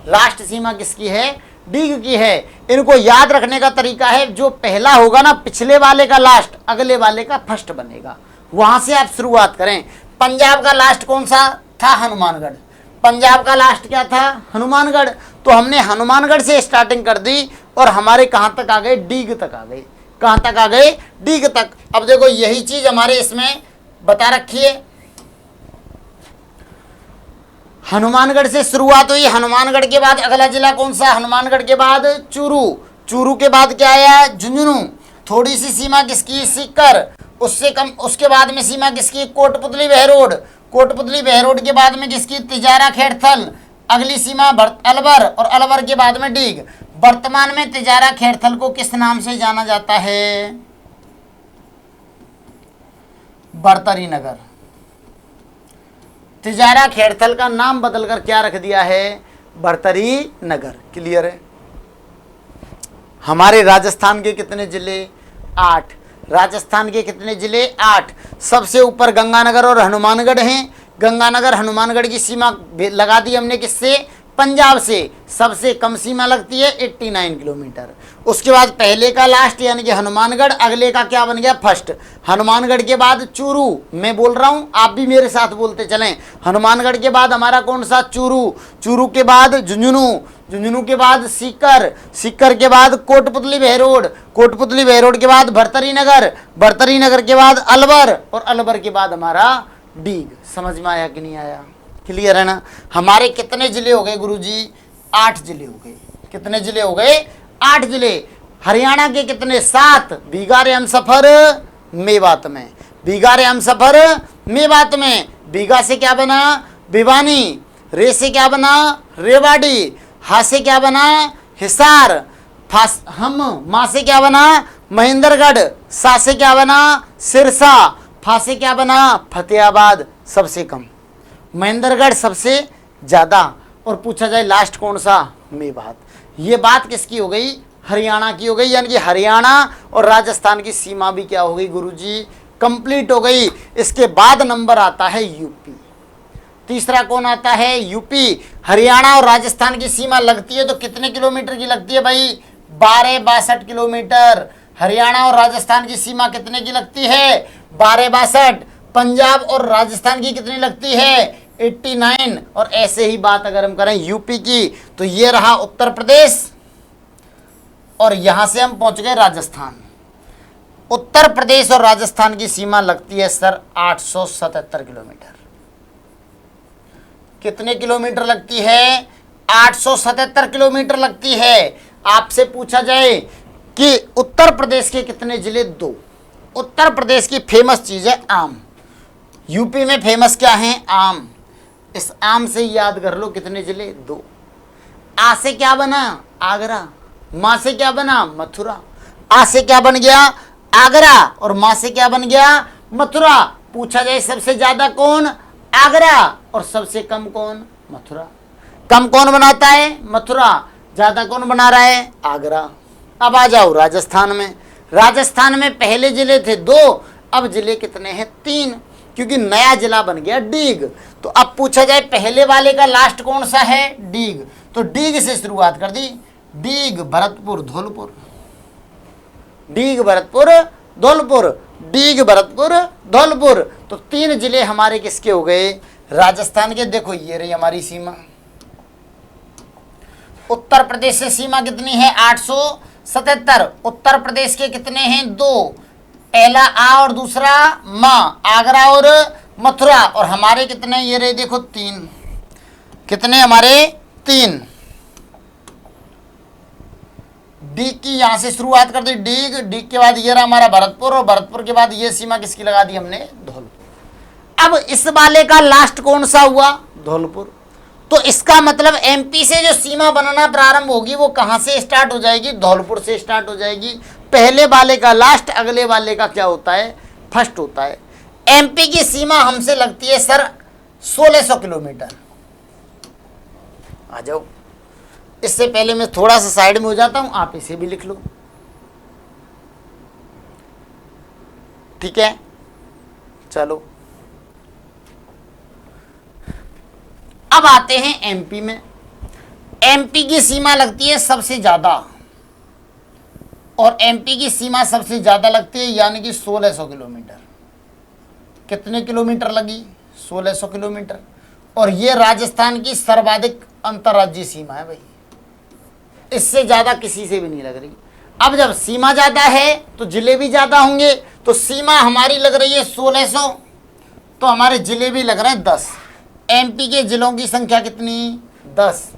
लास्ट सीमा किसकी है, डीग की है। इनको याद रखने का तरीका है, जो पहला होगा ना पिछले वाले का लास्ट अगले वाले का फर्स्ट बनेगा, वहां से आप शुरुआत करें। पंजाब का लास्ट कौन सा था, हनुमानगढ़। पंजाब का लास्ट क्या था, हनुमानगढ़। तो हमने हनुमानगढ़ से स्टार्टिंग कर दी और हमारे कहां तक आ गए, डीग तक आ गए। कहां तक आ गए, डीग तक। अब देखो यही चीज हमारे इसमें बता रखी है। हनुमानगढ़ से शुरुआत हुई, हनुमानगढ़ के बाद अगला जिला कौन सा, हनुमानगढ़ के बाद चूरू। चूरू के बाद क्या आया, झुंझुनू। थोड़ी सी सीमा किसकी, सीकर। उससे कम, उसके बाद में सीमा किसकी, कोटपुतली, बहरोड। कोटपुतली, बहरोड के बाद में किसकी, तिजारा, खेड़थल। अगली सीमा अलवर, और अलवर के बाद में डीग। वर्तमान में तिजारा खेड़थल को किस नाम से जाना जाता है, बरतरी नगर। तिजारा खेड़थल का नाम बदलकर क्या रख दिया है, बरतरी नगर। क्लियर है। हमारे राजस्थान के कितने जिले, 8। राजस्थान के कितने जिले, 8। सबसे ऊपर गंगानगर और हनुमानगढ़ हैं। गंगानगर हनुमानगढ़ की सीमा लगा दी हमने किससे, पंजाब से। सबसे कम सीमा लगती है 89 किलोमीटर। उसके बाद पहले का लास्ट यानी कि हनुमानगढ़, अगले का क्या बन गया, फर्स्ट। हनुमानगढ़ के बाद चूरू, मैं बोल रहा हूं आप भी मेरे साथ बोलते चलें। हनुमानगढ़ के बाद हमारा कौन सा, चूरू। चूरू के बाद झुंझुनू। झुंझुनू के बाद सीकर। सीकर के बाद कोटपुतली, बहरोड। कोटपुतली, बहरोड के बाद भरतरी नगर। भरतरी नगर के बाद अलवर, और अलवर के बाद हमारा डीग। समझ में आया कि नहीं आया, क्लियर है ना। हमारे कितने जिले हो गए गुरुजी, 8 जिले हो गए। कितने जिले हो गए, 8 जिले। हरियाणा के कितने, 7। बीगार हमसफर मेवात में। बीगार हमसफर मेवात में। बीगा से क्या बना, भिवानी। रे से क्या बना, रेवाड़ी। हा से क्या बना, हिसार। माँ से क्या बना, महेंद्रगढ़। सा से क्या बना, सिरसा। फा से क्या बना, फतेहाबाद। सबसे कम महेंद्रगढ़, सबसे ज्यादा। और पूछा जाए लास्ट कौन सा, मेवात। ये बात किसकी हो गई, हरियाणा की हो गई। यानी कि हरियाणा और राजस्थान की सीमा भी क्या हो गई गुरुजी, कंप्लीट हो गई। इसके बाद नंबर आता है यूपी। तीसरा कौन आता है, यूपी। हरियाणा और राजस्थान की सीमा लगती है तो कितने किलोमीटर की लगती है भाई, 1262 किलोमीटर। हरियाणा और राजस्थान की सीमा कितने की लगती है, 1262। पंजाब और राजस्थान की कितनी लगती है, 89। और ऐसे ही बात अगर हम करें यूपी की तो ये रहा उत्तर प्रदेश, और यहां से हम पहुंच गए राजस्थान। उत्तर प्रदेश और राजस्थान की सीमा लगती है सर 877 किलोमीटर। कितने किलोमीटर लगती है, 877 किलोमीटर लगती है। आपसे पूछा जाए कि उत्तर प्रदेश के कितने जिले, 2। उत्तर प्रदेश की फेमस चीज है आम। यूपी में फेमस क्या है, आम। इस आम से याद कर लो कितने जिले, 2। आ से क्या बना, आगरा। मां से क्या बना, मथुरा। आ से क्या बन गया, आगरा, और मां से क्या बन गया, मथुरा। पूछा जाए सबसे ज्यादा कौन, आगरा, और सबसे कम कौन, मथुरा। कम कौन बनाता है, मथुरा। ज्यादा कौन बना रहा है, आगरा। अब आ जाओ राजस्थान में। राजस्थान में पहले जिले थे 2, अब जिले कितने हैं, 3, क्योंकि नया जिला बन गया डीग। तो अब पूछा जाए पहले वाले का लास्ट कौन सा है, डीग। तो डीग से शुरुआत कर दी, डीग, भरतपुर, धौलपुर। डीग, भरतपुर, धौलपुर, डीग, भरतपुर, धौलपुर। तो 3 जिले हमारे किसके हो गए? राजस्थान के। देखो ये रही हमारी सीमा। उत्तर प्रदेश से सीमा कितनी है? 877। उत्तर प्रदेश के कितने हैं? 2, पहला आ और दूसरा म, आगरा और मथुरा। और हमारे कितने? ये रहे देखो 3। कितने हमारे? 3। डीग की यहां से शुरुआत कर दी, डीग, डीग के बाद ये रहा हमारा भरतपुर, और भरतपुर के बाद ये सीमा किसकी लगा दी हमने? धौलपुर। अब इस वाले का लास्ट कौन सा हुआ? धौलपुर। तो इसका मतलब एमपी से जो सीमा बनना प्रारंभ होगी वो कहां से स्टार्ट हो जाएगी? धौलपुर से स्टार्ट हो जाएगी। पहले वाले का लास्ट, अगले वाले का क्या होता है? फर्स्ट होता है। एमपी की सीमा हमसे लगती है सर 1600 किलोमीटर। आ जाओ, इससे पहले मैं थोड़ा सा साइड में हो जाता हूं, आप इसे भी लिख लो, ठीक है? चलो अब आते हैं एमपी में। एमपी की सीमा लगती है सबसे ज्यादा, और एमपी की सीमा सबसे ज्यादा लगती है यानी कि 1600 किलोमीटर। कितने किलोमीटर लगी? 1600 किलोमीटर। और ये राजस्थान की सर्वाधिक अंतर्राज्यीय सीमा है भाई, इससे ज्यादा किसी से भी नहीं लग रही। अब जब सीमा ज्यादा है तो जिले भी ज्यादा होंगे, तो सीमा हमारी लग रही है 1600, तो हमारे जिले भी लग रहे हैं 10। एमपी के जिलों की संख्या कितनी? 10।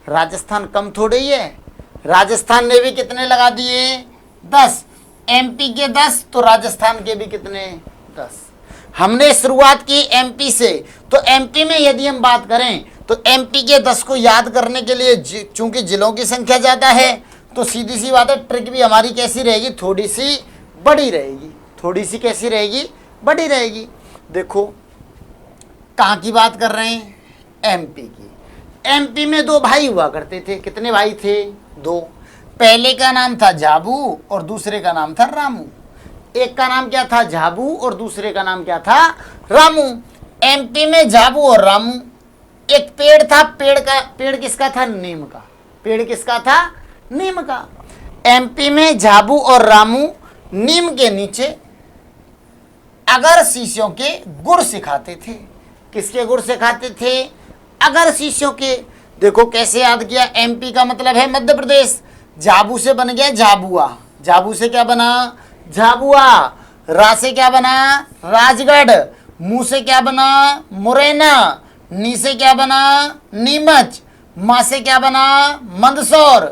राजस्थान कम थोड़ी है, राजस्थान ने भी कितने लगा दिए? 10। एमपी के 10 तो राजस्थान के भी कितने? 10। हमने शुरुआत की एमपी से, तो एमपी में यदि हम बात करें तो एमपी के 10 को याद करने के लिए चूंकि जिलों की संख्या ज्यादा है तो सीधी सी बात है, ट्रिक भी हमारी कैसी रहेगी? थोड़ी सी बड़ी रहेगी। थोड़ी सी कैसी रहेगी? बड़ी रहेगी। देखो कहाँ की बात कर रहे हैं? एमपी की। एमपी में 2 भाई हुआ करते थे। कितने भाई थे? 2। पहले का नाम था झाबू और दूसरे का नाम था रामू। एक का नाम क्या था? झाबू, और दूसरे का नाम क्या था? रामू। एमपी में झाबू और रामू। एक पेड़ था, पेड़ किसका था? नीम का। पेड़ किसका था? नीम का। एमपी में झाबू और रामू नीम के नीचे अगर शीशों के गुड़ सिखाते थे। किसके गुड़ सिखाते थे? अगर शीशों के। देखो कैसे याद किया? एमपी का मतलब है मध्य प्रदेश। झाबू से बन गया झाबुआ। झाबू से क्या बना? झाबुआ। रा से क्या बना? राजगढ़। मुंह से क्या बना? मुरैना। नी से क्या बना? नीमच। मां से क्या बना? मंदसौर।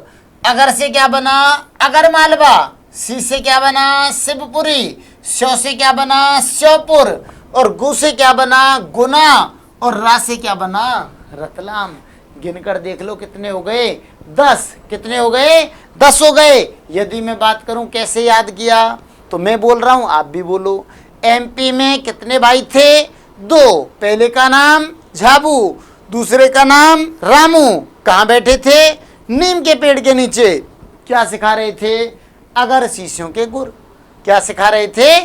अगर से क्या बना? अगर मालवा। सी से क्या बना? शिवपुरी। शो से क्या बना? श्योपुर। और गु से क्या बना? गुना। और रा से क्या बना? रतलाम। गिनकर देख लो कितने हो गए? 10। कितने हो गए? 10 हो गए। यदि मैं बात करूं कैसे याद किया, तो मैं बोल रहा हूं, आप भी बोलो। एमपी में कितने भाई थे? 2। पहले का नाम झाबू, दूसरे का नाम रामू। कहां बैठे थे? नीम के पेड़ के नीचे। क्या सिखा रहे थे? अगर शीशों के गुर। क्या सिखा रहे थे?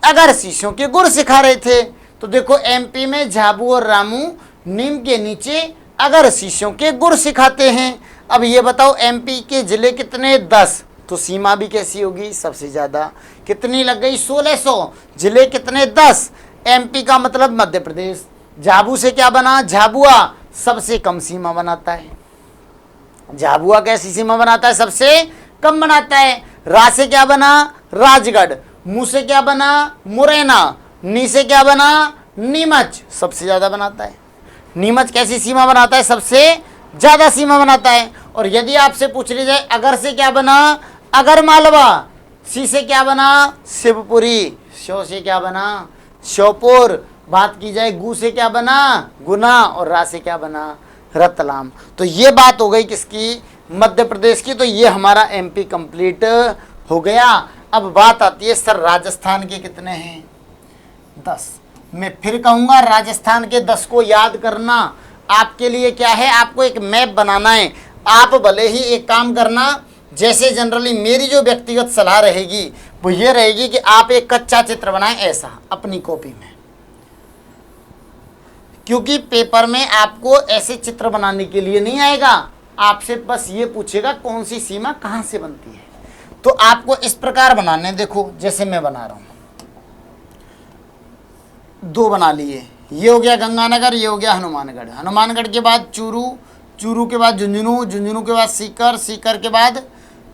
अगर शीशों के गुर सिखा रहे थे। तो देखो एमपी में झाबू और रामू नीम के नीचे अगर शीशों के गुर सिखाते हैं। अब ये बताओ एमपी के जिले कितने? 10। तो सीमा भी कैसी होगी? सबसे ज्यादा। कितनी लग गई? 1600। जिले कितने? 10। एमपी का मतलब मध्य प्रदेश। झाबू से क्या बना? झाबुआ। सबसे कम सीमा बनाता है। झाबुआ कैसी सीमा बनाता है? सबसे कम बनाता है। रा से क्या बना? राजगढ़। मुंह से क्या बना? मुरैना। नी से क्या बना? नीमच। सबसे ज्यादा बनाता है। नीमच कैसी सीमा बनाता है? सबसे ज्यादा सीमा बनाता है। और यदि आपसे पूछ ली जाए अगर से क्या बना? अगर मालवा। सी से क्या बना? शिवपुरी। शो से क्या बना? श्योपुर। बात की जाए गु से क्या बना? गुना। और रा से क्या बना? रतलाम। तो ये बात हो गई किसकी? मध्य प्रदेश की। तो ये हमारा एमपी कंप्लीट हो गया। अब बात आती है सर राजस्थान के कितने हैं? 10। मैं फिर कहूंगा राजस्थान के 10 को याद करना आपके लिए क्या है? आपको एक मैप बनाना है। आप भले ही एक काम करना, जैसे जनरली मेरी जो व्यक्तिगत सलाह रहेगी वो ये रहेगी कि आप एक कच्चा चित्र बनाएं ऐसा अपनी कॉपी में, क्योंकि पेपर में आपको ऐसे चित्र बनाने के लिए नहीं आएगा। आपसे बस ये पूछेगा कौन सी सीमा कहां से बनती है। तो आपको इस प्रकार बनाने हैं। देखो जैसे मैं बना रहा हूं, 2 बना लिए। ये हो गया गंगानगर, ये हो गया हनुमानगढ़। हनुमानगढ़ के बाद चूरू, चूरू के बाद झुंझुनू, झुंझुनू के बाद सीकर, सीकर के बाद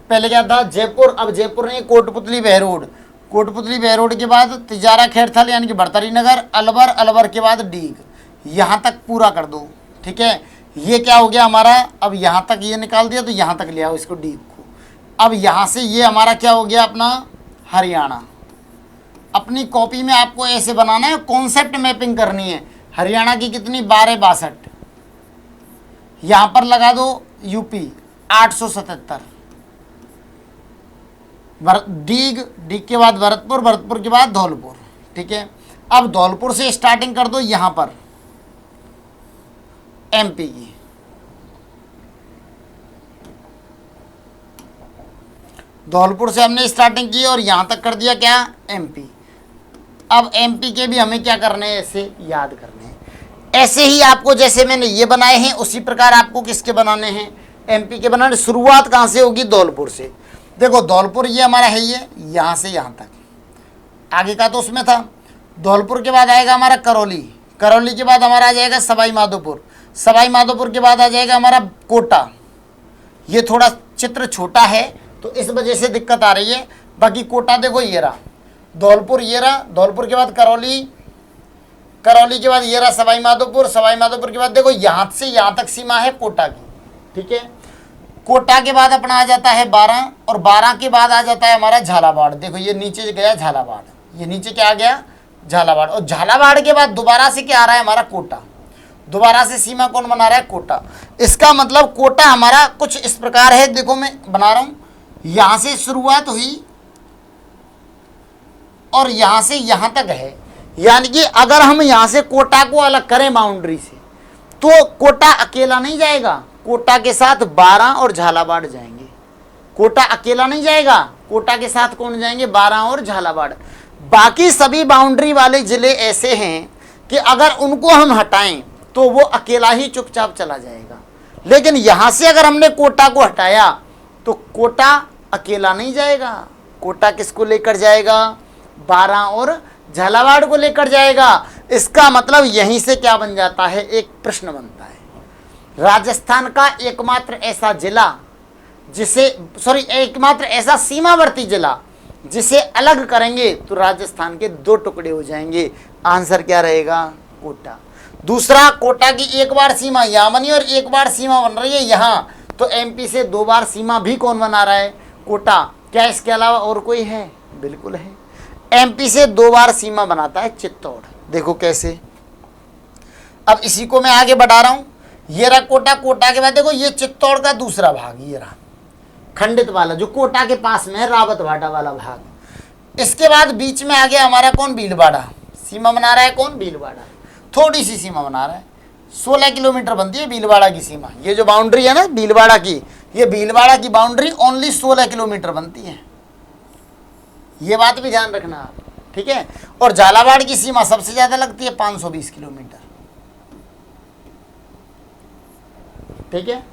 पहले क्या था जयपुर, अब जयपुर नहीं कोटपुतली बहरोड, कोटपुतली बहरोड के बाद तिजारा खैरथल यानी कि भरतरी नगर, अलवर, अलवर के बाद डीग। यहाँ तक पूरा कर दो, ठीक है। ये क्या हो गया हमारा, अब यहाँ तक ये निकाल दिया तो यहाँ तक ले आओ इसको डीग को। अब यहाँ से ये हमारा क्या हो गया अपना हरियाणा। अपनी कॉपी में आपको ऐसे बनाना है, कॉन्सेप्ट मैपिंग करनी है। हरियाणा की कितनी 1262, यहाँ पर लगा दो यूपी 877, डीग, डीग के बाद भरतपुर, भरतपुर के बाद धौलपुर, ठीक है। अब धौलपुर से स्टार्टिंग कर दो यहां पर एमपी की, धौलपुर से हमने स्टार्टिंग की और यहां तक कर दिया क्या एमपी। अब एमपी के भी हमें क्या करने हैं, ऐसे याद करने हैं। ऐसे ही आपको जैसे मैंने ये बनाए हैं उसी प्रकार आपको किसके बनाने हैं, एमपी के बनाने। शुरुआत कहां से होगी, धौलपुर से। देखो धौलपुर ये हमारा है, ये यहाँ से यहाँ तक, आगे का तो उसमें था। धौलपुर के बाद आएगा हमारा करौली, करौली के बाद हमारा आ जाएगा सवाई माधोपुर, सवाई माधोपुर के बाद आ जाएगा हमारा कोटा। ये थोड़ा चित्र छोटा है तो इस वजह से दिक्कत आ रही है, बाकी कोटा देखो ये रहा, धौलपुर ये रहा, धौलपुर के बाद करौली, करौली के बाद ये रहा सवाई माधोपुर, सवाई माधोपुर के बाद देखो यहाँ से यहाँ तक सीमा है कोटा की, ठीक है। कोटा के बाद अपना आ जाता है 12 और 12 के बाद आ जाता है हमारा झालावाड़। देखो ये नीचे गया झालावाड़, ये नीचे क्या आ गया झालावाड़, और झालावाड़ के बाद दोबारा से क्या आ रहा है हमारा कोटा। दोबारा से सीमा कौन बना रहा है, कोटा। इसका मतलब कोटा हमारा कुछ इस प्रकार है, देखो मैं बना रहा हूं, यहां से शुरुआत हुई और यहां से यहां तक है। यानी कि अगर हम यहां से कोटा को अलग करें बाउंड्री से तो कोटा अकेला नहीं जाएगा, कोटा के साथ 12 और झालावाड़ जाएंगे। कोटा अकेला नहीं जाएगा, कोटा के साथ कौन जाएंगे, 12 और झालावाड़। बाकी सभी बाउंड्री वाले जिले ऐसे हैं कि अगर उनको हम हटाएं तो वो अकेला ही चुपचाप चला जाएगा। लेकिन यहां से अगर हमने कोटा को हटाया तो कोटा अकेला नहीं जाएगा, कोटा किसको लेकर जाएगा, 12 और झालावाड़ को लेकर जाएगा। इसका मतलब यहीं से क्या बन जाता है, एक प्रश्न बनता है। राजस्थान का एकमात्र ऐसा जिला जिसे एकमात्र ऐसा सीमावर्ती जिला जिसे अलग करेंगे तो राजस्थान के 2 टुकड़े हो जाएंगे। आंसर क्या रहेगा, कोटा। दूसरा, कोटा की एक बार सीमा यहां बनी और एक बार सीमा बन रही है यहां, तो एमपी से 2 बार सीमा भी कौन बना रहा है, कोटा। क्या इसके अलावा और कोई है, बिल्कुल है। एमपी से 2 बार सीमा बनाता है चित्तौड़, देखो कैसे। अब इसी को मैं आगे बढ़ा रहा हूं, ये रहा कोटा, कोटा के बाद देखो ये चित्तौड़ का दूसरा भाग, ये रहा खंडित वाला जो कोटा के पास में है, रावत भाटा वाला भाग। इसके बाद बीच में आ गया हमारा कौन, भीलवाड़ा। सीमा बना रहा है कौन, भीलवाड़ा। थोड़ी सी सीमा बना रहा है, 16 किलोमीटर बनती है भीलवाड़ा की सीमा। ये जो बाउंड्री है ना भीलवाड़ा की, ये भीलवाड़ा की बाउंड्री ओनली 16 किलोमीटर बनती है, ये बात भी ध्यान रखना आप, ठीक है। और झालावाड़ की सीमा सबसे ज्यादा लगती है 520 किलोमीटर, ठीक है।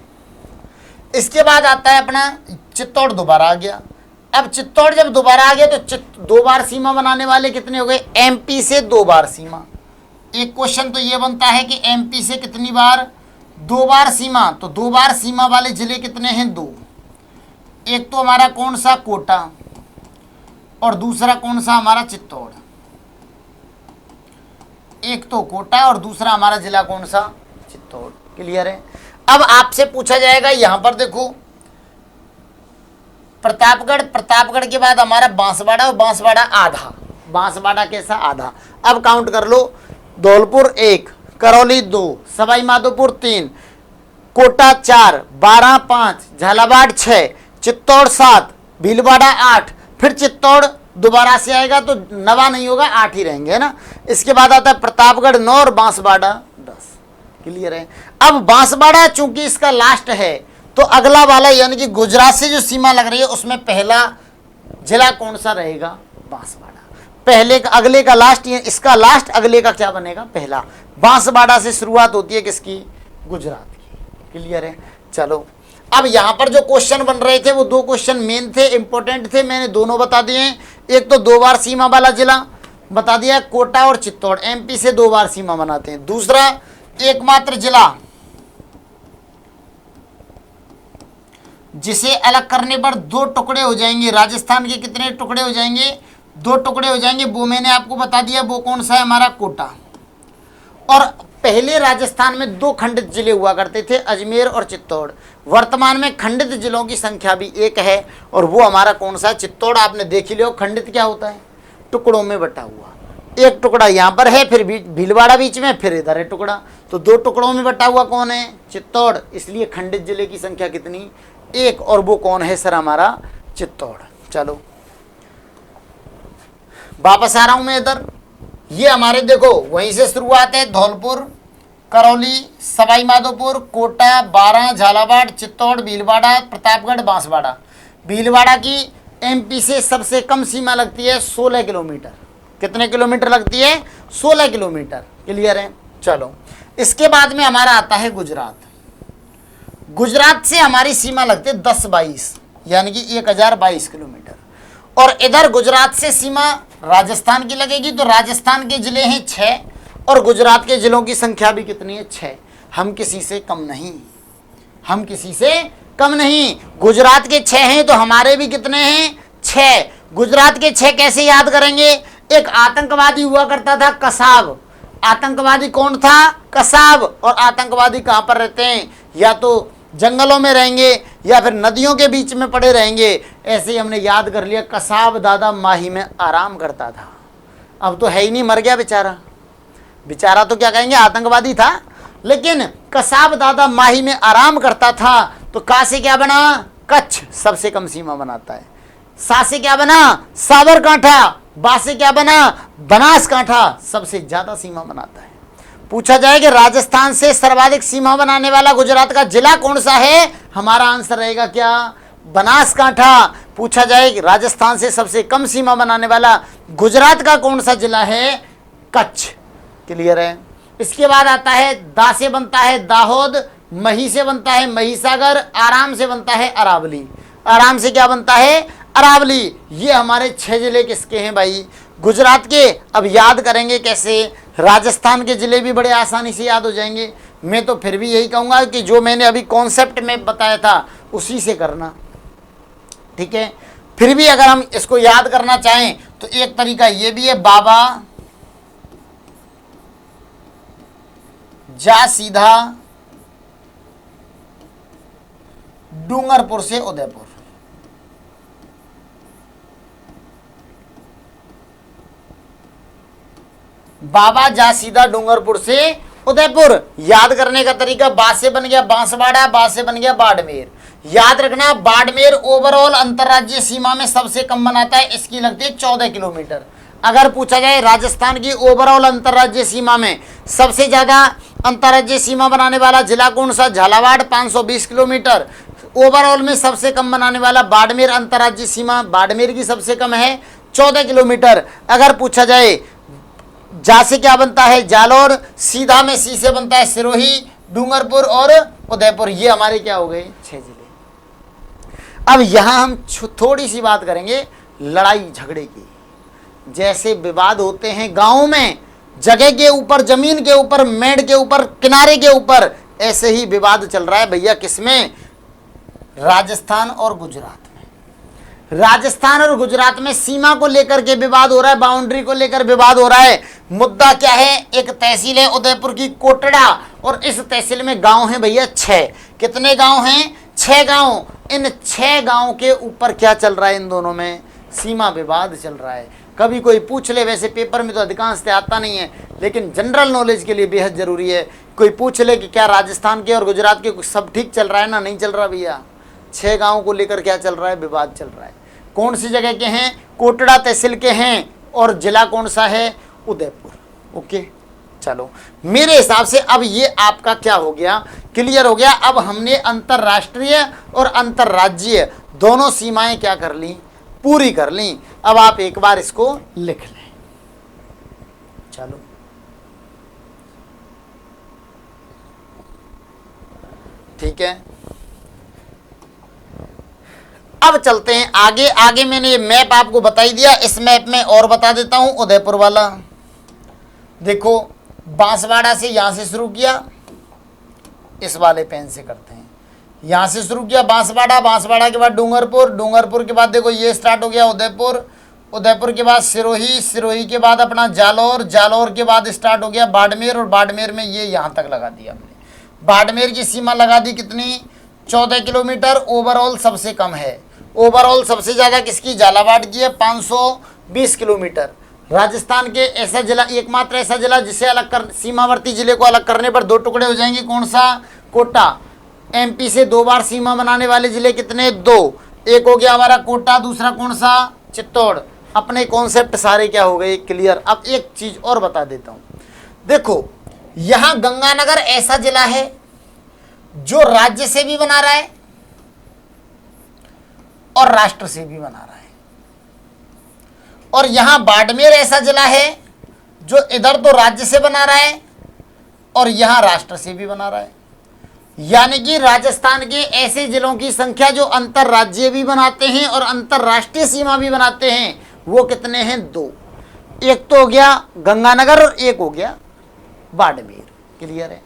इसके बाद आता है अपना चित्तौड़, दोबारा आ गया। अब चित्तौड़ जब दोबारा आ गया तो 2 बार सीमा बनाने वाले कितने हो गए, एमपी से 2 बार सीमा। एक क्वेश्चन तो ये बनता है कि एमपी से कितनी बार, 2 बार सीमा, तो 2 बार सीमा वाले जिले कितने हैं, 2। एक तो हमारा कौन सा, कोटा, और दूसरा कौन सा हमारा चित्तौड़। एक तो कोटा और दूसरा हमारा जिला कौन सा, चित्तौड़। क्लियर है। अब आपसे पूछा जाएगा यहां पर देखो प्रतापगढ़, प्रतापगढ़ के बाद हमारा बांसवाड़ा, और बांसवाड़ा आधा, बांसवाड़ा कैसा, आधा। अब काउंट कर लो, धौलपुर 1, करौली 2, सवाई माधोपुर 3, कोटा 4, 12 5, झालावाड़ 6, चित्तौड़ 7, भीलवाड़ा 8, फिर चित्तौड़ दोबारा से आएगा तो 9 नहीं होगा, 8 ही रहेंगे, है ना। इसके बाद आता है प्रतापगढ़ 9 और बांसवाड़ा 10। क्लियर है। अब बांसवाड़ा चूंकि इसका लास्ट है तो अगला वाला यानी कि गुजरात से जो सीमा लग रही है उसमें पहला जिला कौन सा रहेगा, बांसवाड़ा। पहले का अगले का लास्ट, इसका लास्ट अगले का क्या बनेगा, पहला। बांसवाड़ा से शुरुआत होती है किसकी, गुजरात की। क्लियर है। चलो अब यहां पर जो क्वेश्चन बन रहे थे वो दो क्वेश्चन मेन थे, इंपॉर्टेंट थे, मैंने दोनों बता दिए। एक तो 2 बार सीमा वाला जिला बता दिया, कोटा और चित्तौड़, एमपी से 2 बार सीमा बनाते हैं। दूसरा, एकमात्र जिला जिसे अलग करने पर 2 टुकड़े हो जाएंगे, राजस्थान के कितने टुकड़े हो जाएंगे, 2 टुकड़े हो जाएंगे, वो मैंने आपको बता दिया। वो कौन सा है, हमारा कोटा। और पहले राजस्थान में 2 खंडित जिले हुआ करते थे, अजमेर और चित्तौड़। वर्तमान में खंडित जिलों की संख्या भी 1 है, और वो हमारा कौन सा है, चित्तौड़। आपने देख ही लियो, खंडित क्या होता है, टुकड़ों में बटा हुआ। एक टुकड़ा यहाँ पर है, फिर भीलवाड़ा बीच में, फिर इधर है टुकड़ा, तो 2 टुकड़ों में बटा हुआ कौन है, चित्तौड़। इसलिए खंडित जिले की संख्या कितनी, 1, और वो कौन है सर, हमारा चित्तौड़। चलो वापस आ रहा हूं मैं इधर। ये हमारे देखो वहीं से शुरुआत है, धौलपुर, करौली, सवाई माधोपुर, कोटा, बारां, झालावाड़, चित्तौड़, भीलवाड़ा, प्रतापगढ़, बांसवाड़ा। भीलवाड़ा की एमपी से सबसे कम सीमा लगती है 16 किलोमीटर। कितने किलोमीटर लगती है, 16 किलोमीटर। क्लियर है। चलो इसके बाद में हमारा आता है गुजरात। गुजरात से हमारी सीमा लगती है 10-22, यानी कि 1022 किलोमीटर। और इधर गुजरात से सीमा राजस्थान की लगेगी, तो राजस्थान के जिले हैं 6, और गुजरात के जिलों की संख्या भी कितनी है, 6। हम किसी से कम नहीं, हम किसी से कम नहीं। गुजरात के 6 हैं, तो हमारे भी कितने हैं, 6। गुजरात के 6 कैसे याद करेंगे, एक आतंकवादी हुआ करता था कसाब। आतंकवादी कौन था, कसाब। और आतंकवादी कहां पर रहते हैं, या तो जंगलों में रहेंगे या फिर नदियों के बीच में पड़े रहेंगे। ऐसे ही हमने याद कर लिया, कसाब दादा माही में आराम करता था। अब तो है ही नहीं, मर गया बेचारा। बेचारा तो क्या कहेंगे, आतंकवादी था, लेकिन कसाब दादा माही में आराम करता था। तो का से क्या बना, कच्छ सबसे कम सीमा बनाता है। सा से क्या बना, साबरकांठा। बा से क्या बना, बनासकांठा सबसे ज्यादा सीमा बनाता है। पूछा जाए कि राजस्थान से सर्वाधिक सीमा बनाने वाला गुजरात का जिला कौन सा है, हमारा आंसर रहेगा क्या, बनासकांठा। पूछा जाए कि राजस्थान से सबसे कम सीमा बनाने वाला गुजरात का कौन सा जिला है, कच्छ। क्लियर है। इसके बाद आता है, दा से बनता है दाहोद, मही से बनता है महिसागर, आराम से बनता है अरावली। आराम से क्या बनता है, अरावली। ये हमारे 6 जिले किसके हैं भाई, गुजरात के। अब याद करेंगे कैसे, राजस्थान के जिले भी बड़े आसानी से याद हो जाएंगे। मैं तो फिर भी यही कहूँगा कि जो मैंने अभी कॉन्सेप्ट में बताया था उसी से करना, ठीक है। फिर भी अगर हम इसको याद करना चाहें तो एक तरीका ये भी है, बाबा जा सीधा डूंगरपुर से उदयपुर। बाबा जा सीधा डूंगरपुर से उदयपुर। याद करने का तरीका, बा से बन गया बांसवाड़ा, बा से बन गया बाड़मेर। याद रखना, बाड़मेर ओवरऑल अंतर्राज्यीय सीमा में सबसे कम बनाता है, इसकी लगती है 14 किलोमीटर। अगर पूछा जाए राजस्थान की ओवरऑल अंतर्राज्यीय सीमा में सबसे ज्यादा अंतर्राज्यीय सीमा बनाने वाला जिला कौन सा, झालावाड़ 520 किलोमीटर। ओवरऑल में सबसे कम बनाने वाला बाड़मेर, अंतर्राज्यीय सीमा बाड़मेर की सबसे कम है 14 किलोमीटर। अगर पूछा जाए जा से क्या बनता है, जालौर, सीधा में सी से बनता है सिरोही, डूंगरपुर और उदयपुर। ये हमारे क्या हो गए, 6 जिले। अब यहां हम थोड़ी सी बात करेंगे लड़ाई झगड़े की। जैसे विवाद होते हैं गांवों में, जगह के ऊपर, जमीन के ऊपर, मेड़ के ऊपर, किनारे के ऊपर, ऐसे ही विवाद चल रहा है भैया किसमें, राजस्थान और गुजरात में। राजस्थान और गुजरात में सीमा को लेकर के विवाद हो रहा है, बाउंड्री को लेकर विवाद हो रहा है। मुद्दा क्या है, एक तहसील है उदयपुर की कोटड़ा, और इस तहसील में गांव हैं भैया 6। कितने गांव हैं, 6 गांव। इन 6 गांव के ऊपर क्या चल रहा है, इन दोनों में सीमा विवाद चल रहा है। कभी कोई पूछ ले, वैसे पेपर में तो अधिकांश से आता नहीं है, लेकिन जनरल नॉलेज के लिए बेहद जरूरी है। कोई पूछ ले कि क्या राजस्थान के और गुजरात के सब ठीक चल रहा है ना, नहीं चल रहा भैया। 6 गांव को लेकर क्या चल रहा है, विवाद चल रहा है। कौन सी जगह के हैं, कोटड़ा तहसील के हैं, और जिला कौन सा है, उदयपुर। ओके, चलो मेरे हिसाब से अब ये आपका क्या हो गया, क्लियर हो गया। अब हमने अंतर्राष्ट्रीय और अंतर्राज्यीय दोनों सीमाएं क्या कर ली, पूरी कर ली। अब आप एक बार इसको लिख लें। चलो ठीक है, अब चलते हैं आगे। आगे मैंने ये मैप आपको बता ही दिया, इस मैप में और बता देता हूं उदयपुर वाला। देखो बांसवाड़ा से यहां से शुरू किया, इस वाले पेन से करते हैं, यहां से शुरू किया बांसवाड़ा, बांसवाड़ा के बाद डूंगरपुर, डूंगरपुर के बाद देखो ये स्टार्ट हो गया उदयपुर, उदयपुर के बाद सिरोही, सिरोही के बाद अपना जालौर, जालौर के बाद स्टार्ट हो गया बाड़मेर, और बाड़मेर में ये यहां तक लगा दिया हमने। बाड़मेर की सीमा लगा दी कितनी, 14 किलोमीटर। ओवरऑल सबसे कम है, ओवरऑल सबसे ज़्यादा किसकी, झालावाड़ की है, 520 किलोमीटर। राजस्थान के ऐसा जिला, एकमात्र ऐसा जिला जिसे अलग कर, सीमावर्ती जिले को अलग करने पर दो टुकड़े हो जाएंगे, कौन सा, कोटा। एमपी से 2 बार सीमा बनाने वाले जिले कितने, 2, एक हो गया हमारा कोटा, दूसरा कौन सा, चित्तौड़। अपने कॉन्सेप्ट सारे क्या हो गए, क्लियर। अब एक चीज और बता देता हूं, देखो यहां गंगानगर ऐसा जिला है जो राज्य से भी बना रहा है और राष्ट्र से भी बना रहा है, और यहां बाड़मेर ऐसा जिला है जो इधर तो राज्य से बना रहा है और यहां राष्ट्र से भी बना रहा है। यानी कि राजस्थान के ऐसे जिलों की संख्या जो अंतरराज्यीय भी बनाते हैं और अंतरराष्ट्रीय सीमा भी बनाते हैं, वो कितने हैं, 2। एक तो हो गया गंगानगर और एक हो गया बाड़मेर। क्लियर है।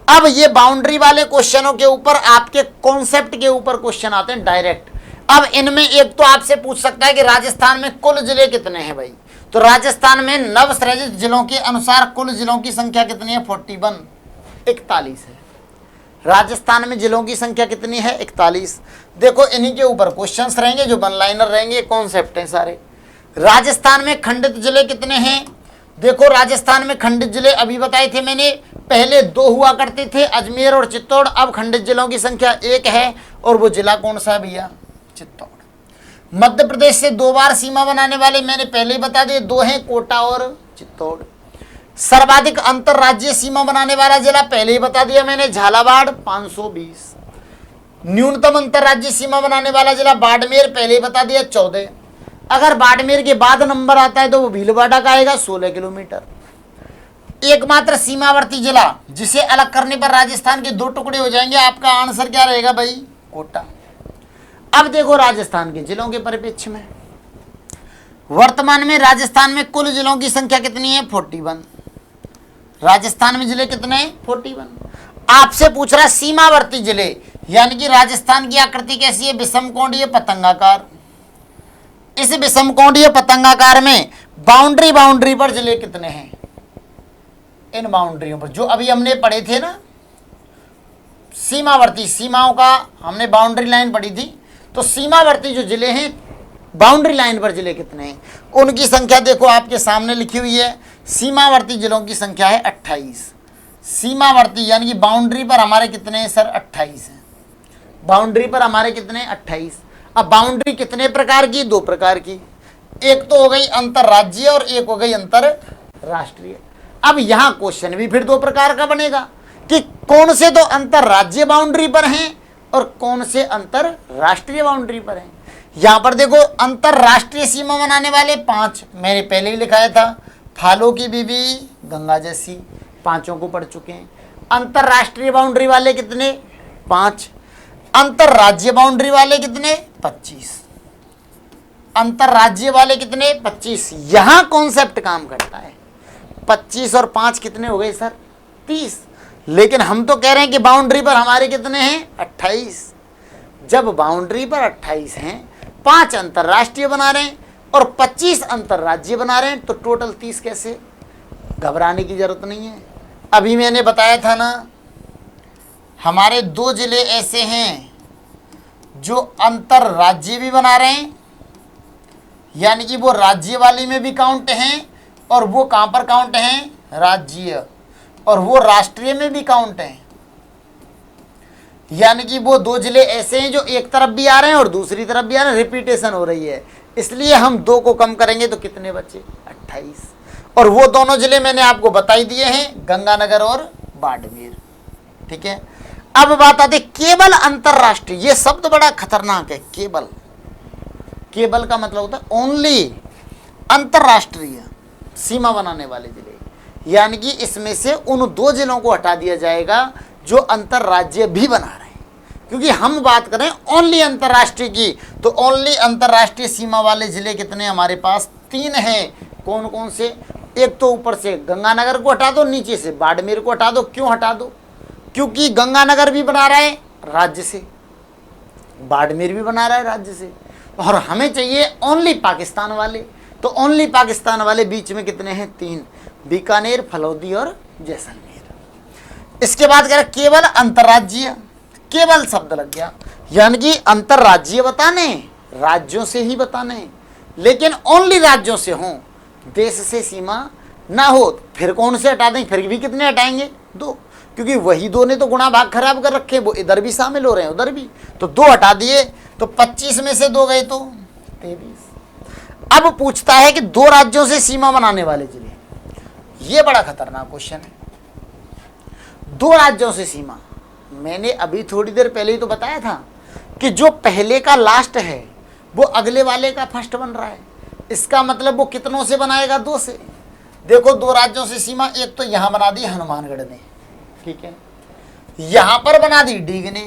अब ये बाउंड्री वाले क्वेश्चनों के ऊपर, आपके कॉन्सेप्ट के ऊपर क्वेश्चन आते हैं डायरेक्ट। अब इनमें एक तो आपसे पूछ सकता है कि राजस्थान में कुल जिले कितने हैं भाई, तो राजस्थान में नवसृजित जिलों के अनुसार कुल जिलों की संख्या कितनी है, 41, 41 है। राजस्थान में जिलों की संख्या कितनी है, 41। देखो इन्हीं के ऊपर क्वेश्चंस रहेंगे जो वन लाइनर रहेंगे, कॉन्सेप्ट हैं सारे। राजस्थान में खंडित जिले कितने हैं, देखो राजस्थान में खंडित जिले अभी बताए थे मैंने, पहले 2 हुआ करते थे, अजमेर और चित्तौड़। अब खंडित जिलों की संख्या 1 है, और वो जिला कौन सा है भैया, चित्तौड़। मध्य प्रदेश से 2 बार सीमा बनाने वाले मैंने पहले ही बता दिए, 2 हैं, कोटा और चित्तौड़। सर्वाधिक अंतरराज्यीय सीमा बनाने वाला जिला पहले ही बता दिया मैंने, झालावाड़, 520। न्यूनतम अंतरराज्यीय सीमा बनाने वाला जिला बाड़मेर, पहले ही बता दिया, 14। अगर बाड़मेर के बाद नंबर आता है तो वो भीलवाड़ा का आएगा, 16 किलोमीटर। एकमात्र सीमावर्ती जिला जिसे अलग करने पर राजस्थान के 2 टुकड़े हो जाएंगे, आपका आंसर क्या रहेगा भाई, कोटा। अब देखो राजस्थान के जिलों के परिप्रेक्ष्य में वर्तमान में राजस्थान में कुल जिलों की संख्या कितनी है, 41। राजस्थान में जिले कितने हैं, 41। आपसे पूछ रहा सीमावर्ती जिले, यानी कि राजस्थान की आकृति कैसी है, विषमकोणीय पतंगाकार। इस विषमकोणीय पतंगाकार में बाउंड्री पर जिले कितने हैं, इन बाउंड्रियों पर जो अभी हमने पढ़े थे ना, सीमावर्ती, सीमाओं का हमने बाउंड्री लाइन पढ़ी थी, तो सीमावर्ती जो जिले हैं बाउंड्री लाइन पर जिले कितने हैं, उनकी संख्या देखो आपके सामने लिखी हुई है। सीमावर्ती जिलों की संख्या है 28। सीमावर्ती यानी कि बाउंड्री पर हमारे कितने हैं सर, 28 हैं। बाउंड्री पर हमारे कितने, 28। अब बाउंड्री कितने प्रकार की, 2 प्रकार की, एक तो हो गई अंतरराज्यीय और एक हो गई अंतरराष्ट्रीय। अब यहां क्वेश्चन भी फिर 2 प्रकार का बनेगा कि कौन से तो अंतरराज्यीय बाउंड्री पर हैं और कौन से अंतरराष्ट्रीय बाउंड्री पर हैं। यहां पर देखो अंतरराष्ट्रीय सीमा बनाने वाले 5 मैंने पहले ही लिखाया था, फालों की बीवी, गंगा जैसी, 5 को पढ़ चुके हैं। अंतरराष्ट्रीय बाउंड्री वाले कितने, 5। अंतरराज्यीय बाउंड्री वाले कितने, 25। अंतरराज्यीय वाले कितने, 25। यहां कॉन्सेप्ट काम करता है। 25 और 5 कितने हो गए सर, 30। लेकिन हम तो कह रहे हैं कि बाउंड्री पर हमारे कितने हैं, 28। जब बाउंड्री पर 28 हैं, 5 अंतरराष्ट्रीय बना रहे हैं और 25 अंतरराज्यीय बना रहे हैं, तो टोटल 30 कैसे। घबराने की जरूरत नहीं है। अभी मैंने बताया था ना, हमारे 2 जिले ऐसे हैं जो अंतरराज्यीय भी बना रहे हैं, यानी कि वो राज्य वाली में भी काउंट हैं, और वो कहां पर काउंट हैं, राज्यीय, और वो राष्ट्रीय में भी काउंट हैं। यानी कि वो 2 जिले ऐसे हैं जो एक तरफ भी आ रहे हैं और दूसरी तरफ भी आ रहे हैं, रिपीटेशन हो रही है। इसलिए हम 2 को कम करेंगे तो कितने बचे, 28। और वो दोनों जिले मैंने आपको बता ही दिए हैं, गंगानगर और बाड़मेर। ठीक है। अब बात आती केवल अंतरराष्ट्रीय, ये शब्द बड़ा खतरनाक है। केवल, केवल का मतलब होता है ओनली, अंतरराष्ट्रीय सीमा बनाने वाले जिले, यानी कि इसमें से उन 2 जिलों को हटा दिया जाएगा जो अंतरराज्यीय भी बना रहे हैं, क्योंकि हम बात करें ओनली अंतर्राष्ट्रीय की, तो ओनली अंतर्राष्ट्रीय सीमा वाले जिले कितने हमारे पास? 3 हैं। कौन कौन से? एक तो ऊपर से गंगानगर को हटा दो, नीचे से बाड़मेर को हटा दो। क्यों हटा दो? क्योंकि गंगानगर भी बना रहा है राज्य से, बाड़मेर भी बना रहा है राज्य से, और हमें चाहिए ओनली पाकिस्तान वाले। तो ओनली पाकिस्तान वाले बीच में कितने हैं? 3, बीकानेर, फलौदी और जैसलमेर। इसके बाद कह रहा केवल अंतर्राज्यीय, केवल शब्द लग गया, यानी कि अंतर्राज्यीय बताने, राज्यों से ही बताने, लेकिन ओनली राज्यों से हो, देश से सीमा ना हो। फिर कौन से हटा दें? फिर भी कितने हटाएंगे? 2, क्योंकि वही 2 ने तो गुणा भाग खराब कर रखे, वो इधर भी शामिल हो रहे हैं उधर भी, तो 2 हटा दिए, तो 25 में से 2 गए तो 23। अब पूछता है कि 2 राज्यों से सीमा बनाने वाले जिले, ये बड़ा खतरनाक क्वेश्चन है। 2 राज्यों से सीमा, मैंने अभी थोड़ी देर पहले ही तो बताया था कि जो पहले का लास्ट है वो अगले वाले का फर्स्ट बन रहा है। इसका मतलब वो कितनों से बनाएगा? 2 से। देखो 2 राज्यों से सीमा, एक तो यहां बना दी हनुमानगढ़ ने, ठीक है, यहां पर बना दी डीग ने,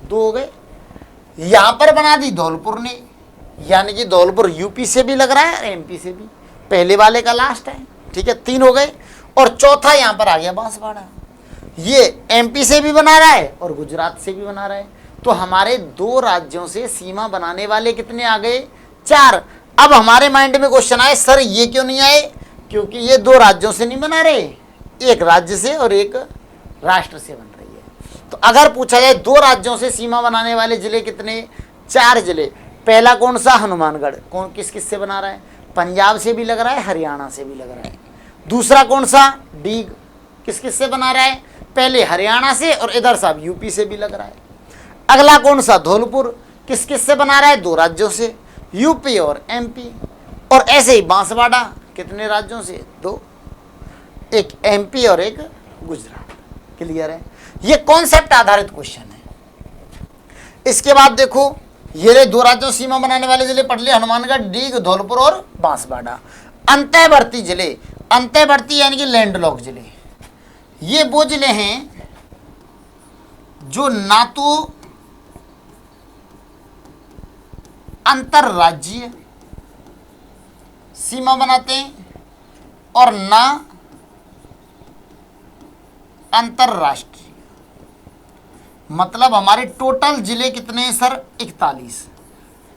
2 हो गए। यहां पर बना दी धौलपुर ने, यानी कि धौलपुर यूपी से भी लग रहा है और एमपी से भी, पहले वाले का लास्ट है, ठीक है, 3 हो गए। और चौथा यहां पर आ गया बांसवाड़ा, ये एमपी से भी बना रहा है और गुजरात से भी बना रहा है। तो हमारे 2 राज्यों से सीमा बनाने वाले कितने आ गए? 4। अब हमारे माइंड में क्वेश्चन आए, सर ये क्यों नहीं आए? क्योंकि ये 2 राज्यों से नहीं बना रहे, एक राज्य से और एक राष्ट्र से बन रही है। तो अगर पूछा जाए 2 राज्यों से सीमा बनाने वाले जिले कितने? 4 जिले। पहला कौन सा? हनुमानगढ़, कौन किस किस से बना रहा है? पंजाब से भी लग रहा है, हरियाणा से भी लग रहा है। दूसरा कौन सा? डीग, किस किस से बना रहा है? पहले हरियाणा से और इधर साहब यूपी से भी लग रहा है। अगला कौन सा? धौलपुर, किस किस से बना रहा है? 2 राज्यों से, यूपी और एमपी। और ऐसे ही बांसवाड़ा, कितने राज्यों से? 2, एक एमपी और एक गुजरात। क्लियर है? ये कॉन्सेप्ट आधारित क्वेश्चन है। इसके बाद देखो, ये 2 राज्यों सीमा बनाने वाले जिले पढ़ लिए, हनुमानगढ़, डीग, धौलपुर और बांसवाड़ा। अंतःवर्ती जिले, अंतःवर्ती यानी कि लैंडलॉक जिले, ये वो जिले हैं जो ना तो अंतरराज्यीय सीमा बनाते हैं और ना अंतरराष्ट्रीय। मतलब हमारे टोटल जिले कितने हैं सर? 41।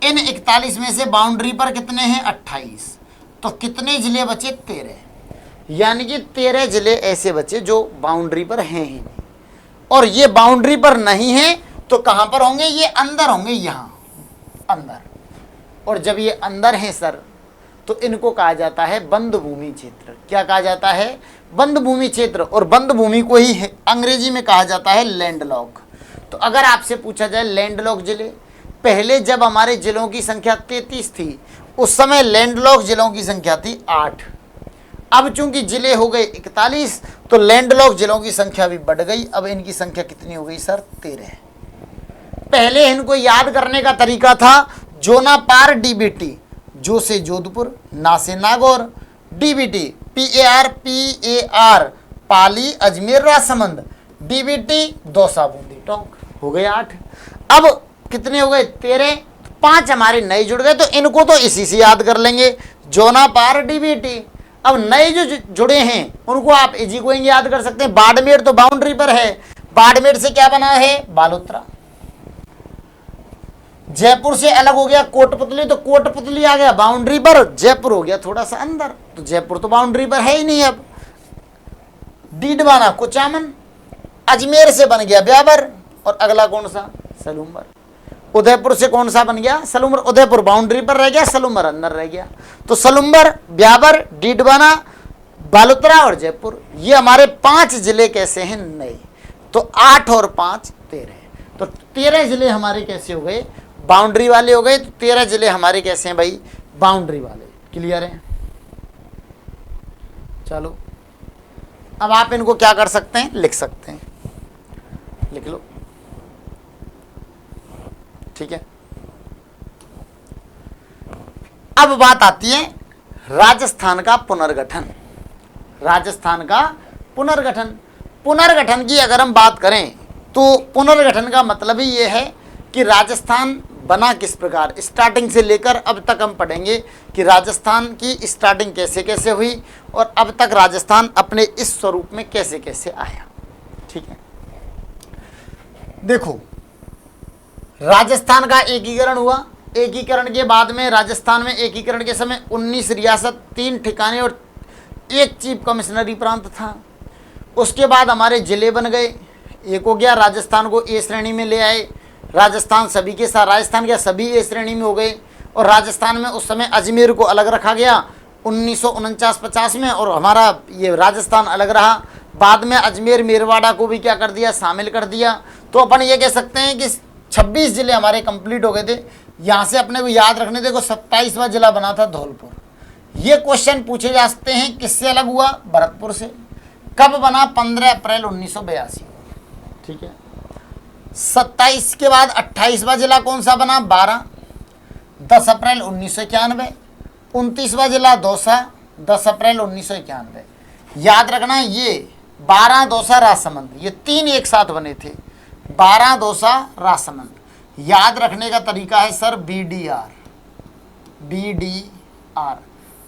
इन 41 में से बाउंड्री पर कितने हैं? 28। तो कितने जिले बचे? 13। यानी कि 13 जिले ऐसे बचे जो बाउंड्री पर हैं ही नहीं, और ये बाउंड्री पर नहीं है तो कहां पर होंगे? ये अंदर होंगे, यहां अंदर। और जब ये अंदर हैं सर, तो इनको कहा जाता है बंद भूमि क्षेत्र। क्या कहा जाता है? बंद भूमि क्षेत्र। और बंद भूमि को ही अंग्रेजी में कहा जाता है लैंडलॉक। तो अगर आपसे पूछा जाए लैंडलॉक जिले, पहले जब हमारे जिलों की संख्या 33 थी, उस समय लैंडलॉक जिलों की संख्या थी 8। अब चूंकि जिले हो गए 41, तो लैंडलॉक जिलों की संख्या भी बढ़ गई। अब इनकी संख्या कितनी हो गई सर? 13। पहले इनको याद करने का तरीका था जोना पार डीबीटी, जो से जोधपुर, ना से नागौर, डीबीटी PAR पाली, अजमेर, राजसमंद, डीबीटी दौसा, बूंदी, टोंक, हो गए 8। अब कितने हो गए? 13। 5 हमारे नए जुड़ गए, तो इनको तो इसी से याद कर लेंगे, जोना पार डीबीटी। अब नए जो जुड़े हैं उनको आप इजी गोइंग याद कर सकते हैं। बाड़मेर तो बाउंड्री पर है, बाड़मेर से क्या बना है? बालोतरा। जयपुर से अलग हो गया कोटपुतली, तो कोटपुतली आ गया बाउंड्री पर, जयपुर हो गया थोड़ा सा अंदर, तो जयपुर तो बाउंड्री पर है ही नहीं। अब डीडवाना, कुचामन, अजमेर से बन गया ब्यावर, और अगला कौन सा? सलूम्बर। उदयपुर से कौन सा बन गया? सलूम्बर। उदयपुर बाउंड्री पर रह गया, सलूम्बर अंदर रह गया। तो सलूम्बर, ब्यावर, डीडवाना, बालोतरा और जयपुर, ये हमारे 5 जिले कैसे हैं? नए। तो 8 और 5 13। तो 13 जिले हमारे कैसे हो गए? बाउंड्री वाले हो गए। तो 13 जिले हमारे कैसे हैं भाई? बाउंड्री वाले। क्लियर है? चलो अब आप इनको क्या कर सकते हैं? लिख सकते हैं, लिख लो, ठीक है। अब बात आती है राजस्थान का पुनर्गठन। राजस्थान का पुनर्गठन, पुनर्गठन की अगर हम बात करें तो पुनर्गठन का मतलब ही ये है कि राजस्थान बना किस प्रकार, स्टार्टिंग से लेकर अब तक हम पढ़ेंगे कि राजस्थान की स्टार्टिंग कैसे कैसे हुई और अब तक राजस्थान अपने इस स्वरूप में कैसे कैसे आया। ठीक है, देखो राजस्थान का एकीकरण हुआ। एकीकरण के बाद में राजस्थान में एकीकरण के समय 19 रियासत, 3 ठिकाने और 1 चीफ कमिश्नरी प्रांत था। उसके बाद हमारे जिले बन गए, एक हो गया, राजस्थान को ए श्रेणी में ले आए। राजस्थान सभी के साथ, राजस्थान के सभी ए श्रेणी में हो गए और राजस्थान में उस समय अजमेर को अलग रखा गया 1949-50 में, और हमारा ये राजस्थान अलग रहा। बाद में अजमेर मेरवाड़ा को भी क्या कर दिया, शामिल कर दिया। तो अपन ये कह सकते हैं कि 26 जिले हमारे कंप्लीट हो गए थे। यहाँ से अपने को याद रखने, देखो 27वां जिला बना था धौलपुर। ये क्वेश्चन पूछे जा सकते हैं किससे अलग हुआ, भरतपुर से। कब बना, 15 अप्रैल 1982। ठीक है, 27 के बाद 28वां जिला कौन सा बना, 12, 10 अप्रैल 1991। 29वां जिला दौसा, 10 अप्रैल 1991। याद रखना ये 12 दौसा राजसमंद, ये 3 एक साथ बने थे, 12 दौसा राजसमंद। याद रखने का तरीका है सर BDR।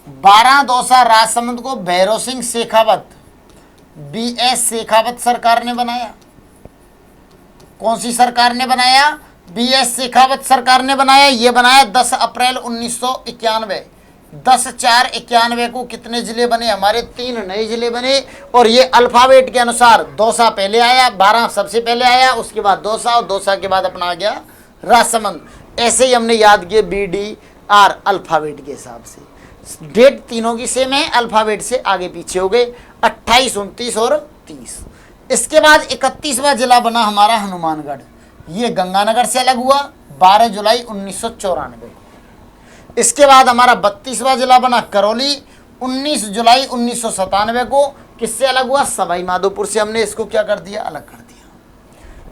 12 दौसा राजसमंद को भैरव सिंह शेखावत, BS शेखावत सरकार ने बनाया। कौन सी सरकार ने बनाया, BS शेखावत सरकार ने बनाया। ये बनाया 10 अप्रैल 1991। 10/4/91 को कितने जिले बने, हमारे 3 नए जिले बने। और ये अल्फाबेट के अनुसार दौसा पहले आया, 12 सबसे पहले आया, उसके बाद दौसा, और दौसा के बाद अपना आ गया राजसमंद। ऐसे ही हमने याद किए BDR अल्फाबेट के हिसाब से। डेट तीनों की सेम है, अल्फाबेट से आगे पीछे हो गए, 28, 29 और 30। इसके बाद 31वां जिला बना हमारा हनुमानगढ़। ये गंगानगर से अलग हुआ 12 जुलाई 1994। इसके बाद हमारा 32वां जिला बना करौली, 19 जुलाई 1997 को। किससे अलग हुआ, सवाई माधोपुर से। हमने इसको क्या कर दिया, अलग कर दिया।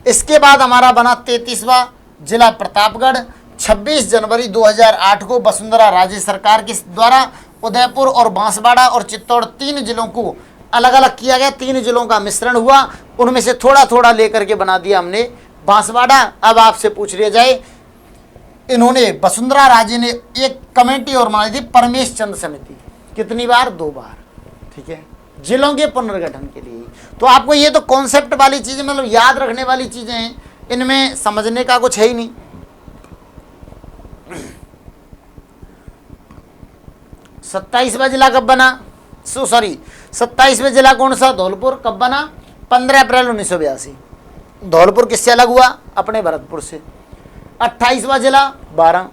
इसके बाद हमारा बना 33वां जिला प्रतापगढ़। 26 जनवरी 2008 को वसुंधरा राजे सरकार के द्वारा उदयपुर और बांसवाड़ा और चित्तौड़ 3 जिलों को अलग अलग किया गया। 3 जिलों का मिश्रण हुआ, उनमें से थोड़ा थोड़ा लेकर के बना दिया हमने बांसवाड़ा। अब आपसे पूछ लिया जाए, इन्होंने वसुंधरा राजे ने एक कमेटी और बनाई थी, परमेश चंद समिति। कितनी बार, 2 बार। ठीक है, जिलों के पुनर्गठन के लिए। तो आपको ये तो कॉन्सेप्ट वाली चीजें, मतलब याद रखने वाली चीजें हैं, इनमें समझने का कुछ है ही नहीं। 27वां जिला कब बना, 27वां जिला कौन सा, धौलपुर। कब बना, 15 अप्रैल 1982। धौलपुर किससे अलग हुआ, अपने भरतपुर से। 28वां जिला 12।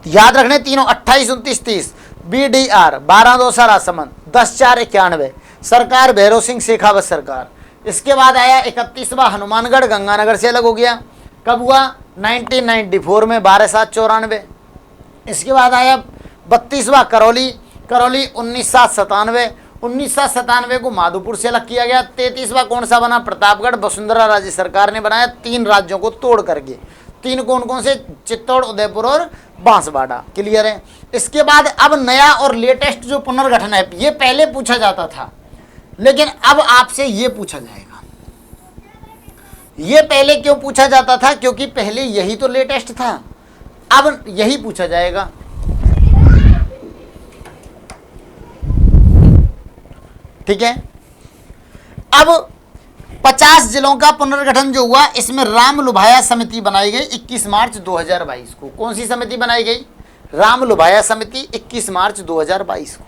याद रखने तीनों, 28, 29, 30। BDR 12 दौसा राजसमंद, 10/4/91 सरकार भैरव सिंह शेखावत सरकार। इसके बाद आया 31वां हनुमानगढ़, गंगानगर से अलग हो गया। कब हुआ, 1994 में, 12/7/94। इसके बाद आया 32वां करौली, 19/7/97। 1997 को माधोपुर से अलग किया गया। 33वां कौन सा बना, प्रतापगढ़, वसुंधरा राजे सरकार ने बनाया 3 राज्यों को तोड़ करके। 3 कौन कौन से, चित्तौड़, उदयपुर और बांसवाड़ा। क्लियर है। इसके बाद अब नया और लेटेस्ट जो पुनर्गठन है, ये पहले पूछा जाता था, लेकिन अब आपसे ये पूछा जाएगा। ये पहले क्यों पूछा जाता था, क्योंकि पहले यही तो लेटेस्ट था, अब यही पूछा जाएगा। ठीक है, अब 50 जिलों का पुनर्गठन जो हुआ, इसमें राम लुभाया समिति बनाई गई 21 मार्च 2022 को। कौन सी समिति बनाई गई, राम लुभाया समिति, 21 मार्च 2022 को।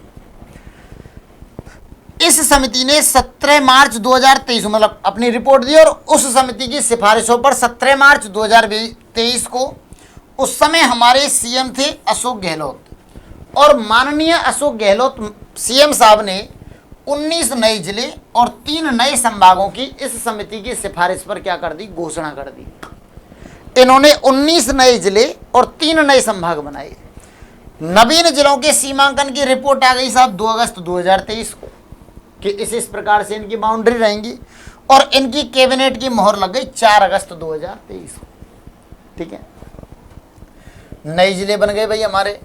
इस समिति ने 17 मार्च 2023 मतलब अपनी रिपोर्ट दी, और उस समिति की सिफारिशों पर 17 मार्च 2023 को उस समय हमारे सीएम थे अशोक गहलोत, और माननीय अशोक गहलोत सीएम साहब ने 19 नए जिले और 3 नए संभागों की इस समिति की सिफारिश पर क्या कर दी, घोषणा कर दी। इन्होंने 19 नए जिले और 3 नए संभाग बनाए। नवीन जिलों के सीमांकन की रिपोर्ट आ गई साहब 2 अगस्त 2023 को, कि इस प्रकार से इनकी बाउंड्री रहेंगी, और इनकी कैबिनेट की मोहर लग गई 4 अगस्त 2023 को। ठीक है, नए जिले बन गए भाई हमारे।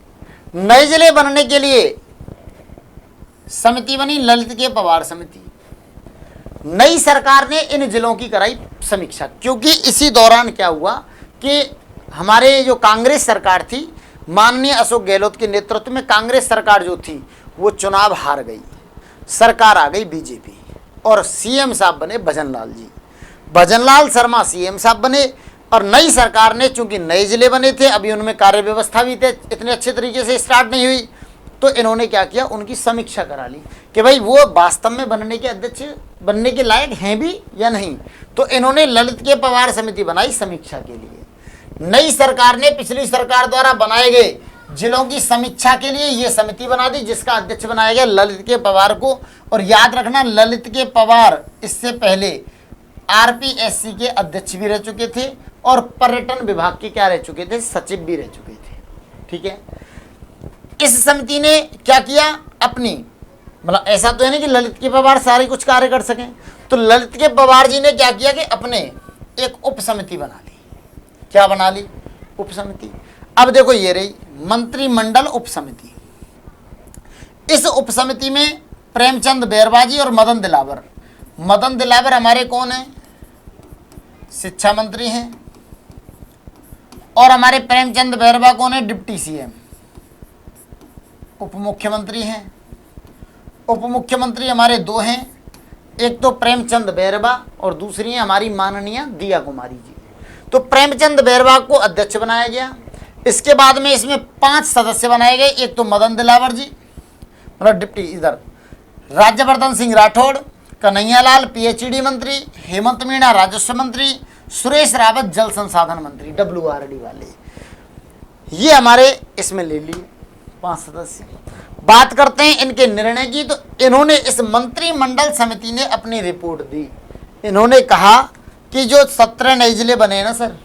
नए जिले बनने के लिए समिति बनी, ललित के पवार समिति। नई सरकार ने इन जिलों की कराई समीक्षा, क्योंकि इसी दौरान क्या हुआ कि हमारे जो कांग्रेस सरकार थी, माननीय अशोक गहलोत के नेतृत्व में कांग्रेस सरकार जो थी वो चुनाव हार गई, सरकार आ गई बीजेपी और सीएम साहब बने भजनलाल जी। भजनलाल शर्मा सीएम साहब बने और नई सरकार ने, चूंकि नए जिले बने थे, अभी उनमें कार्य व्यवस्था भी इतने अच्छे तरीके से स्टार्ट नहीं हुई, तो इन्होंने क्या किया, उनकी समीक्षा करा ली कि भाई वो वास्तव में बनने के अध्यक्ष बनने के लायक हैं भी या नहीं। तो इन्होंने ललित के पवार समिति बनाई समीक्षा के लिए। नई सरकार ने पिछली सरकार द्वारा बनाए गए जिलों की समीक्षा के लिए ये समिति बना दी, जिसका अध्यक्ष बनाया गया ललित के पवार को। और याद रखना, ललित के पवार इससे पहले आरपीएससी के अध्यक्ष भी रह चुके थे और पर्यटन विभाग के क्या रह चुके थे, सचिव भी रह चुके थे। ठीक है, इस समिति ने क्या किया, अपनी मतलब ऐसा तो है नहीं कि ललित के पवार सारे कुछ कार्य कर सकें, तो ललित के पवार जी ने क्या किया कि अपने एक उप समिति बना ली। क्या बना ली, उप समिति। अब देखो ये रही मंत्रिमंडल उप समिति। इस उप समिति में प्रेमचंद बैरवा जी और मदन दिलावर। मदन दिलावर हमारे कौन है, शिक्षा मंत्री हैं, और हमारे प्रेमचंद बैरवा कौन है, डिप्टी सीएम, उप मुख्यमंत्री हैं। उप मुख्यमंत्री हमारे दो हैं, एक तो प्रेमचंद बैरवा और दूसरी है हमारी माननीय दिया कुमारी जी। तो प्रेमचंद बैरवा को अध्यक्ष बनाया गया। इसके बाद में इसमें 5 सदस्य बनाए गए। एक तो मदन दिलावर जी मतलब डिप्टी, इधर राज्यवर्धन सिंह राठौड़, कन्हैयालाल पीएचईडी मंत्री, हेमंत मीणा राजस्व मंत्री, सुरेश रावत जल संसाधन मंत्री, WRD वाले, ये हमारे इसमें ले लिए 5 सदस्य। बात करते हैं इनके निर्णय की, तो इन्होंने इस मंत्रिमंडल समिति ने अपनी रिपोर्ट दी। इन्होंने कहा कि जो 17 नए जिले बने ना सर,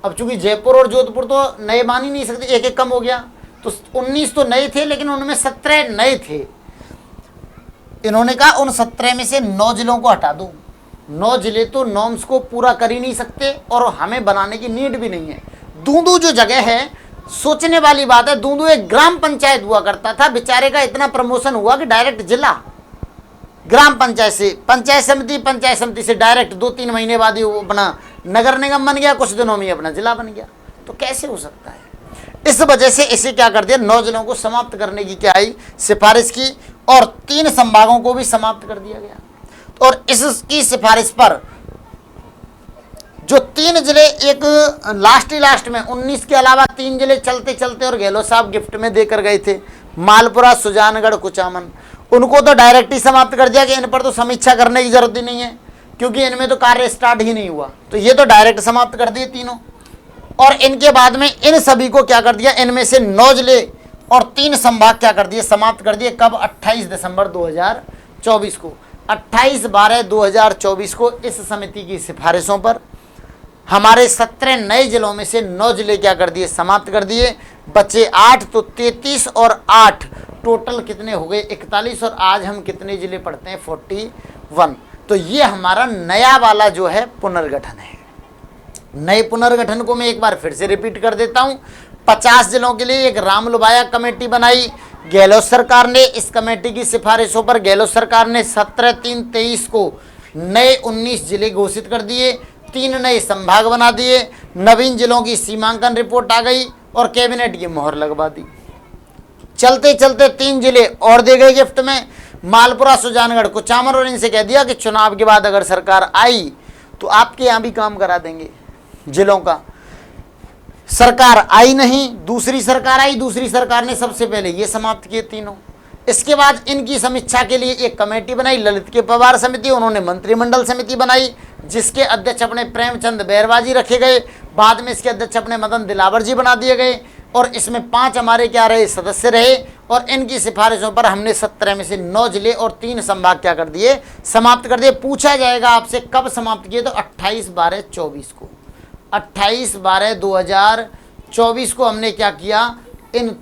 अब चूंकि जयपुर और जोधपुर तो नए मान ही नहीं सकते, एक एक कम हो गया, तो 19 तो नए थे, लेकिन उनमें 17 नए थे। इन्होंने कहा उन 17 में से 9 जिलों को हटा दो। 9 जिले तो नॉर्म्स को पूरा कर ही नहीं सकते और हमें बनाने की नीड भी नहीं है। दूंदू जो जगह है, सोचने वाली बात है, दूंदू एक ग्राम पंचायत हुआ करता था, बेचारे का इतना प्रमोशन हुआ कि डायरेक्ट जिला, ग्राम पंचायत से पंचायत समिति से डायरेक्ट 2-3 महीने बाद ही वो अपना नगर निगम बन गया, कुछ दिनों में अपना जिला बन गया। तो कैसे हो सकता है? इस वजह से इसे क्या कर दिया, 9 जिलों को समाप्त करने की क्या आई, सिफारिश की, और 3 संभागों को भी समाप्त कर दिया गया। और इसकी सिफारिश पर जो 3 जिले, एक लास्ट में 19 के अलावा 3 जिले चलते चलते और गहलोत साहब गिफ्ट में देकर गए थे, मालपुरा, सुजानगढ़, कुचामन, उनको तो डायरेक्ट ही समाप्त कर दिया कि इन पर तो समीक्षा करने की जरूरत ही नहीं है, क्योंकि इनमें तो कार्य स्टार्ट ही नहीं हुआ। तो ये तो डायरेक्ट समाप्त कर दिए तीनों। और इनके बाद में इन सभी को क्या कर दिया, इनमें से 9 जिले और 3 संभाग क्या कर दिए, समाप्त कर दिए। कब? 28 दिसंबर 2024 को। 28/12/2024 को इस समिति की सिफारिशों पर हमारे 17 नए जिलों में से 9 जिले क्या कर दिए, समाप्त कर दिए। बचे 8, तो 33 और 8 टोटल कितने हो गए, 41। और आज हम कितने जिले पढ़ते हैं, 41। तो ये हमारा नया वाला जो है पुनर्गठन है। नए पुनर्गठन को मैं एक बार फिर से रिपीट कर देता हूं। 50 जिलों के लिए एक रामलुबाया कमेटी बनाई गहलोत सरकार ने। इस कमेटी की सिफारिशों पर गहलोत सरकार ने 17/3/23 को नए 19 जिले घोषित कर दिए, 3 नए संभाग बना दिए, नवीन जिलों की सीमांकन रिपोर्ट आ गई और कैबिनेट की मोहर लगवा दी। चलते चलते 3 जिले और दे गए गिफ्ट में, मालपुरा, सुजानगढ़, कुचामन, और इनसे कह दिया कि चुनाव के बाद अगर सरकार आई तो आपके यहाँ भी काम करा देंगे जिलों का। सरकार आई नहीं, दूसरी सरकार आई, दूसरी सरकार ने सबसे पहले ये समाप्त किए तीनों। इसके बाद इनकी समीक्षा के लिए एक कमेटी बनाई, ललित के पवार समिति, उन्होंने मंत्रिमंडल समिति बनाई, जिसके अध्यक्ष अपने प्रेमचंद बैरवा जी रखे गए। बाद में इसके अध्यक्ष अपने मदन दिलावर जी बना दिए गए, और इसमें 5 हमारे क्या रहे, सदस्य रहे। और इनकी सिफारिशों पर हमने 17 में से 9 जिले और 3 संभाग क्या कर दिए, समाप्त कर दिए। पूछा जाएगा आपसे कब समाप्त किए, तो 28/12/24 को। 28/12/2024 को हमने क्या किया, इन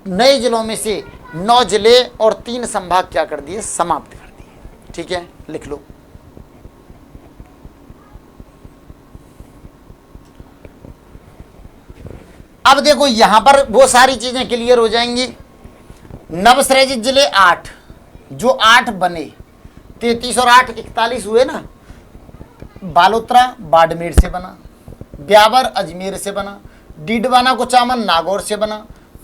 नए जिलों में से 9 जिले और 3 संभाग क्या कर दिए, समाप्त कर दिए। ठीक है, लिख लो। अब देखो यहां पर वो सारी चीजें क्लियर हो जाएंगी। नवसृजित जिले 8, जो 8 बने, 33 और 8 41 हुए ना, बालोतरा बाड़मेर से बना, ब्यावर अजमेर से बना, डीडवाना कुचामन नागौर से बना,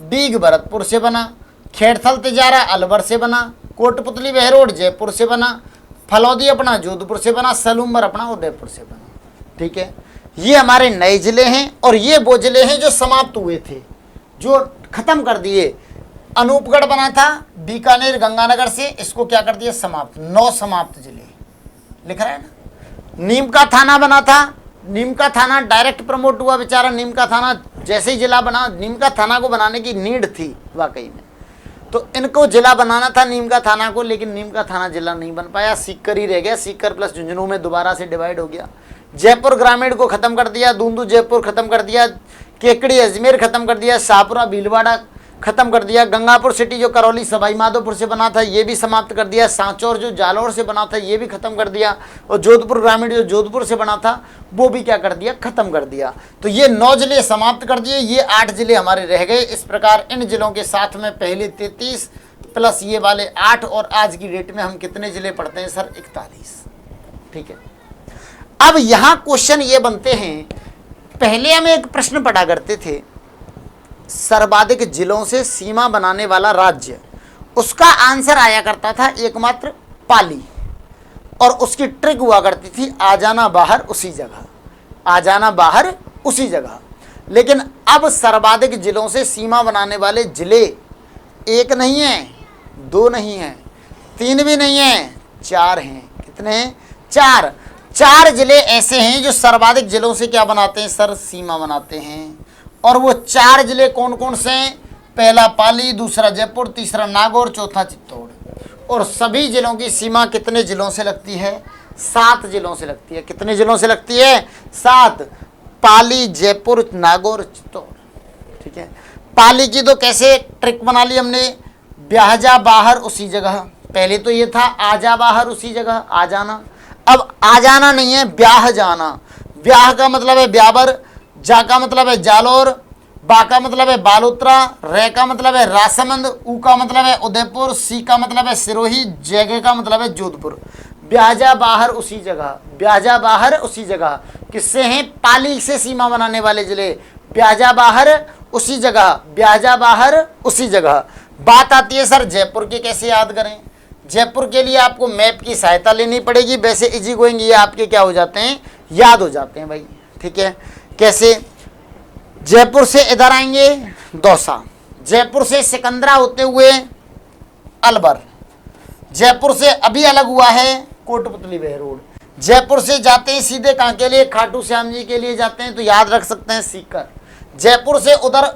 बीग भरतपुर से बना, खेड़थल तिजारा अलवर से बना, कोटपुतली बहरोड जयपुर से बना, फलौदी अपना जोधपुर से बना, सलूम्बर अपना उदयपुर से बना। ठीक है, ये हमारे नए जिले हैं और ये वो जिले हैं जो समाप्त हुए थे, जो खत्म कर दिए। अनूपगढ़ बना था बीकानेर गंगानगर से, इसको क्या कर दिया, समाप्त। 9 समाप्त जिले लिख रहे हैं ना। नीम का थाना बना था, नीम का थाना डायरेक्ट प्रमोट हुआ बेचारा। नीम का थाना जैसे ही जिला बना, नीम का थाना को बनाने की नीड थी वाकई में, तो इनको जिला बनाना था नीम का थाना को, लेकिन नीम का थाना जिला नहीं बन पाया, सीकर ही रह गया। सीकर प्लस झुंझुनू में दोबारा से डिवाइड हो गया। जयपुर ग्रामीण को खत्म कर दिया, दूंदू जयपुर खत्म कर दिया, केकड़ी अजमेर खत्म कर दिया, शाहपुरा भीलवाड़ा खत्म कर दिया, गंगापुर सिटी जो करौली सवाई माधोपुर से बना था ये भी समाप्त कर दिया, सांचौर जो जालौर से बना था ये भी खत्म कर दिया, और जोधपुर ग्रामीण जो जोधपुर से बना था वो भी क्या कर दिया, खत्म कर दिया। तो ये 9 जिले समाप्त कर दिए, ये 8 जिले हमारे रह गए। इस प्रकार इन जिलों के साथ में पहले 33 प्लस ये वाले 8, और आज की डेट में हम कितने जिले पढ़ते हैं सर, 41। ठीक है, अब यहाँ क्वेश्चन ये बनते हैं, पहले हम एक प्रश्न पढ़ा करते थे, सर्वाधिक जिलों से सीमा बनाने वाला राज्य, उसका आंसर आया करता था एकमात्र पाली, और उसकी ट्रिक हुआ करती थी आ जाना बाहर उसी जगह, आ जाना बाहर उसी जगह। लेकिन अब सर्वाधिक जिलों से सीमा बनाने वाले जिले 1 नहीं है, 2 नहीं है, 3 भी नहीं है, 4 हैं। कितने हैं, 4। 4 जिले ऐसे हैं जो सर्वाधिक जिलों से क्या बनाते हैं सर, सीमा बनाते हैं। और वो 4 जिले कौन कौन से हैं, पहला पाली, दूसरा जयपुर, तीसरा नागौर, चौथा चित्तौड़। और सभी जिलों की सीमा कितने जिलों से लगती है, 7 जिलों से लगती है। कितने जिलों से लगती है, 7। पाली, जयपुर, नागौर, चित्तौड़। ठीक है, पाली की तो कैसे ट्रिक बना ली हमने, ब्याह जा बाहर उसी जगह। पहले तो ये था आ जा बाहर उसी जगह, आ जाना। अब आ जाना नहीं है, ब्याह जाना। ब्याह का मतलब है ब्यावर, जा का मतलब है जालौर, बा का मतलब है बालोतरा, रे का मतलब है राजसमंद, ऊ का मतलब है उदयपुर, सी का मतलब है सिरोही, जगह का मतलब है जोधपुर। ब्याजा बाहर उसी जगह, ब्याजा बाहर उसी जगह किससे हैं, पाली से सीमा बनाने वाले जिले। ब्याजा बाहर उसी जगह, ब्याजा बाहर उसी जगह। बात आती है सर जयपुर के, कैसे याद करें। जयपुर के लिए आपको मैप की सहायता लेनी पड़ेगी, वैसे इजी गोइंग ये आपके क्या हो जाते हैं, याद हो जाते हैं भाई। ठीक है, कैसे, जयपुर से इधर आएंगे दौसा, जयपुर से सिकंदरा होते हुए अलवर, जयपुर से अभी अलग हुआ है कोटपुतली बहरोड, जयपुर से जाते हैं सीधे कहाँ के लिए, खाटू श्याम जी के लिए जाते हैं, तो याद रख सकते हैं सीकर। जयपुर से उधर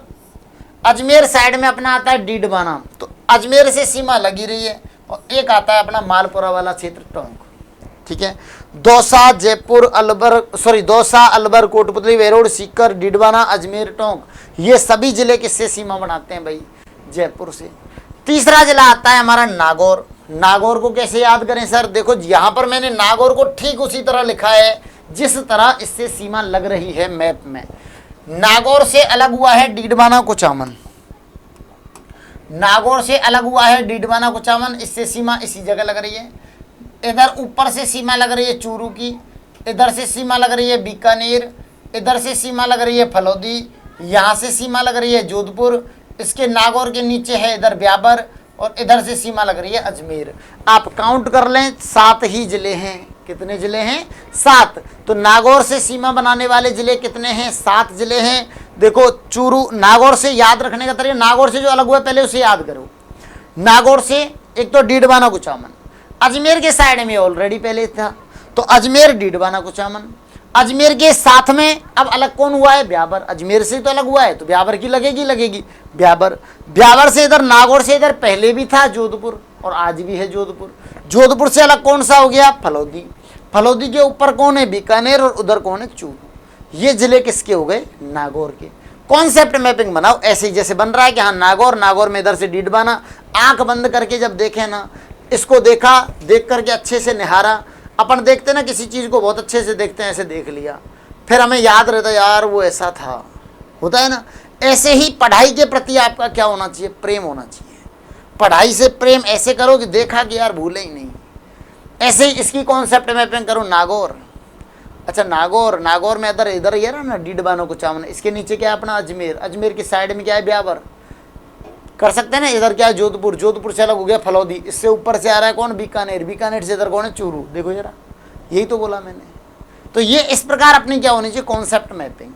अजमेर साइड में अपना आता है डीडवाना, तो अजमेर से सीमा लगी रही है, और एक आता है अपना मालपुरा वाला क्षेत्र टोंक। ठीक है, दौसा, जयपुर, अलवर, दौसा, अलवर, कोटपुतली बहरोड, सीकर, डीडवाना, अजमेर, टोंक, ये सभी जिले किससे सीमा बनाते हैं भाई, जयपुर से। तीसरा जिला आता है हमारा नागौर। नागौर को कैसे याद करें सर, देखो यहाँ पर मैंने नागौर को ठीक उसी तरह लिखा है जिस तरह इससे सीमा लग रही है मैप में। नागौर से अलग हुआ है डीडवाना कुचामन, नागौर से अलग हुआ है डीडवाना कुचामन, इससे सीमा इसी जगह लग रही है। इधर ऊपर से सीमा लग रही है चूरू की, इधर से सीमा लग रही है बीकानेर, इधर से सीमा लग रही है फलौदी, यहाँ से सीमा लग रही है जोधपुर, इसके नागौर के नीचे है इधर ब्यावर, और इधर से सीमा लग रही है अजमेर। आप काउंट कर लें, 7 ही जिले हैं। कितने जिले हैं, 7। तो नागौर से सीमा बनाने वाले जिले कितने हैं, 7 जिले हैं। देखो चूरू, नागौर से याद रखने का तरीका, नागौर से जो अलग हुआ पहले उसे याद करो। नागौर से एक तो डीडवाना कुचामन, अजमेर के साइड में ऑलरेडी पहले था, तो अजमेर, डीडवाना कुचामन। अजमेर के साथ में अब अलग कौन हुआ है, ब्यावर। अजमेर से तो अलग हुआ है, तो ब्यावर की लगेगी ब्यावर। ब्यावर से इधर, नागौर से इधर पहले भी था जोधपुर, और आज भी है जोधपुर। जोधपुर से अलग कौन सा हो गया, फलौदी। फलौदी के ऊपर कौन है, बीकानेर, और उधर कौन है, चूरू। ये जिले किसके हो गए, नागौर के। कॉन्सेप्ट मैपिंग बनाओ ऐसे ही जैसे बन रहा है कि हाँ नागौर, नागौर में इधर से डीडवाना। आंख बंद करके जब देखें ना, इसको देखा, देख करके अच्छे से निहारा। अपन देखते ना किसी चीज़ को बहुत अच्छे से देखते हैं, ऐसे देख लिया, फिर हमें याद रहता यार वो ऐसा था, होता है ना। ऐसे ही पढ़ाई के प्रति आपका क्या होना चाहिए, प्रेम होना चाहिए। पढ़ाई से प्रेम ऐसे करो कि देखा कि यार भूले ही नहीं। ऐसे ही इसकी कॉन्सेप्ट मैपिंग करो, नागौर, अच्छा नागौर, नागौर में इधर इधर ये रहा ना डीडवाना कुचामन, इसके नीचे क्या है अपना अजमेर, अजमेर की साइड में क्या है ब्यावर, कर सकते हैं ना। इधर क्या है जोधपुर, जोधपुर से अलग हो गया फलौदी, इससे ऊपर से आ रहा है कौन बीकानेर, बीकानेर से इधर कौन है चूरू, देखो जरा यही तो बोला मैंने। तो ये इस प्रकार अपनी क्या होनी चाहिए कॉन्सेप्ट मैपिंग।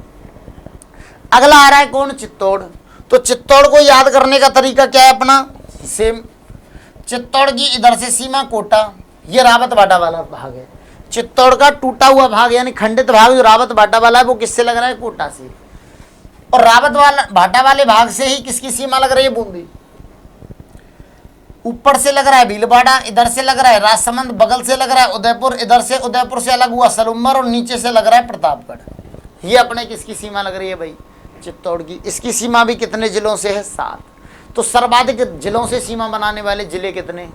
अगला आ रहा है कौन चित्तौड़, तो चित्तौड़ को याद करने का तरीका क्या है अपना सेम। चित्तौड़ की इधर से सीमा कोटा, ये रावत बाटा वाला भाग है। चित्तौड़ का टूटा हुआ भाग यानी खंडित भाग जो रावत बाटा वाला है वो किससे लग रहा है कोटा से, और रावत वाला भाटा वाले भाग से ही किसकी सीमा लग रही है बूंदी, ऊपर से लग रहा है भीलवाड़ा, इधर से लग रहा है राजसमंद, बगल से लग रहा है उदयपुर, इधर से उदयपुर से अलग हुआ सलूम्बर और नीचे से लग रहा है प्रतापगढ़। ये अपने किसकी सीमा लग रही है भाई चित्तौड़ की। इसकी सीमा भी कितने जिलों से है 7। तो सर्वाधिक जिलों से सीमा बनाने वाले जिले कितने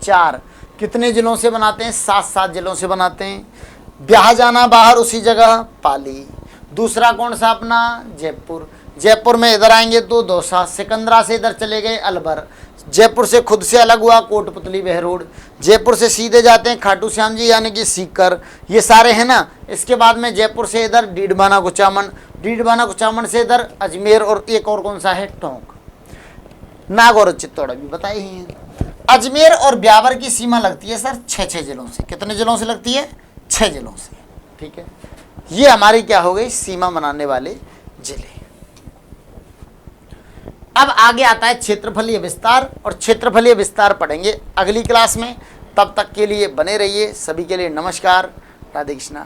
4। कितने जिलों से बनाते हैं 7 जिलों से बनाते हैं। ब्याह जाना बाहर उसी जगह पाली। दूसरा कौन सा अपना जयपुर, जयपुर में इधर आएंगे तो दौसा, सिकंदरा से इधर चले गए अलवर, जयपुर से खुद से अलग हुआ कोटपुतली बहरोड, जयपुर से सीधे जाते हैं खाटू श्याम जी यानी कि सीकर, ये सारे हैं ना। इसके बाद में जयपुर से इधर डीडवाना कुचामन, डीडवाना कुचामन से इधर अजमेर, और एक और कौन सा है टोंक। नागौर और चित्तौड़ भी बताए ही हैं। अजमेर और ब्यावर की सीमा लगती है सर 6 जिलों से। कितने जिलों से लगती है 6 जिलों से, ठीक है। ये हमारी क्या हो गई सीमा बनाने वाले जिले। अब आगे आता है क्षेत्रफलीय विस्तार, और क्षेत्रफलीय विस्तार पढ़ेंगे अगली क्लास में। तब तक के लिए बने रहिए। सभी के लिए नमस्कार, राधे कृष्णा।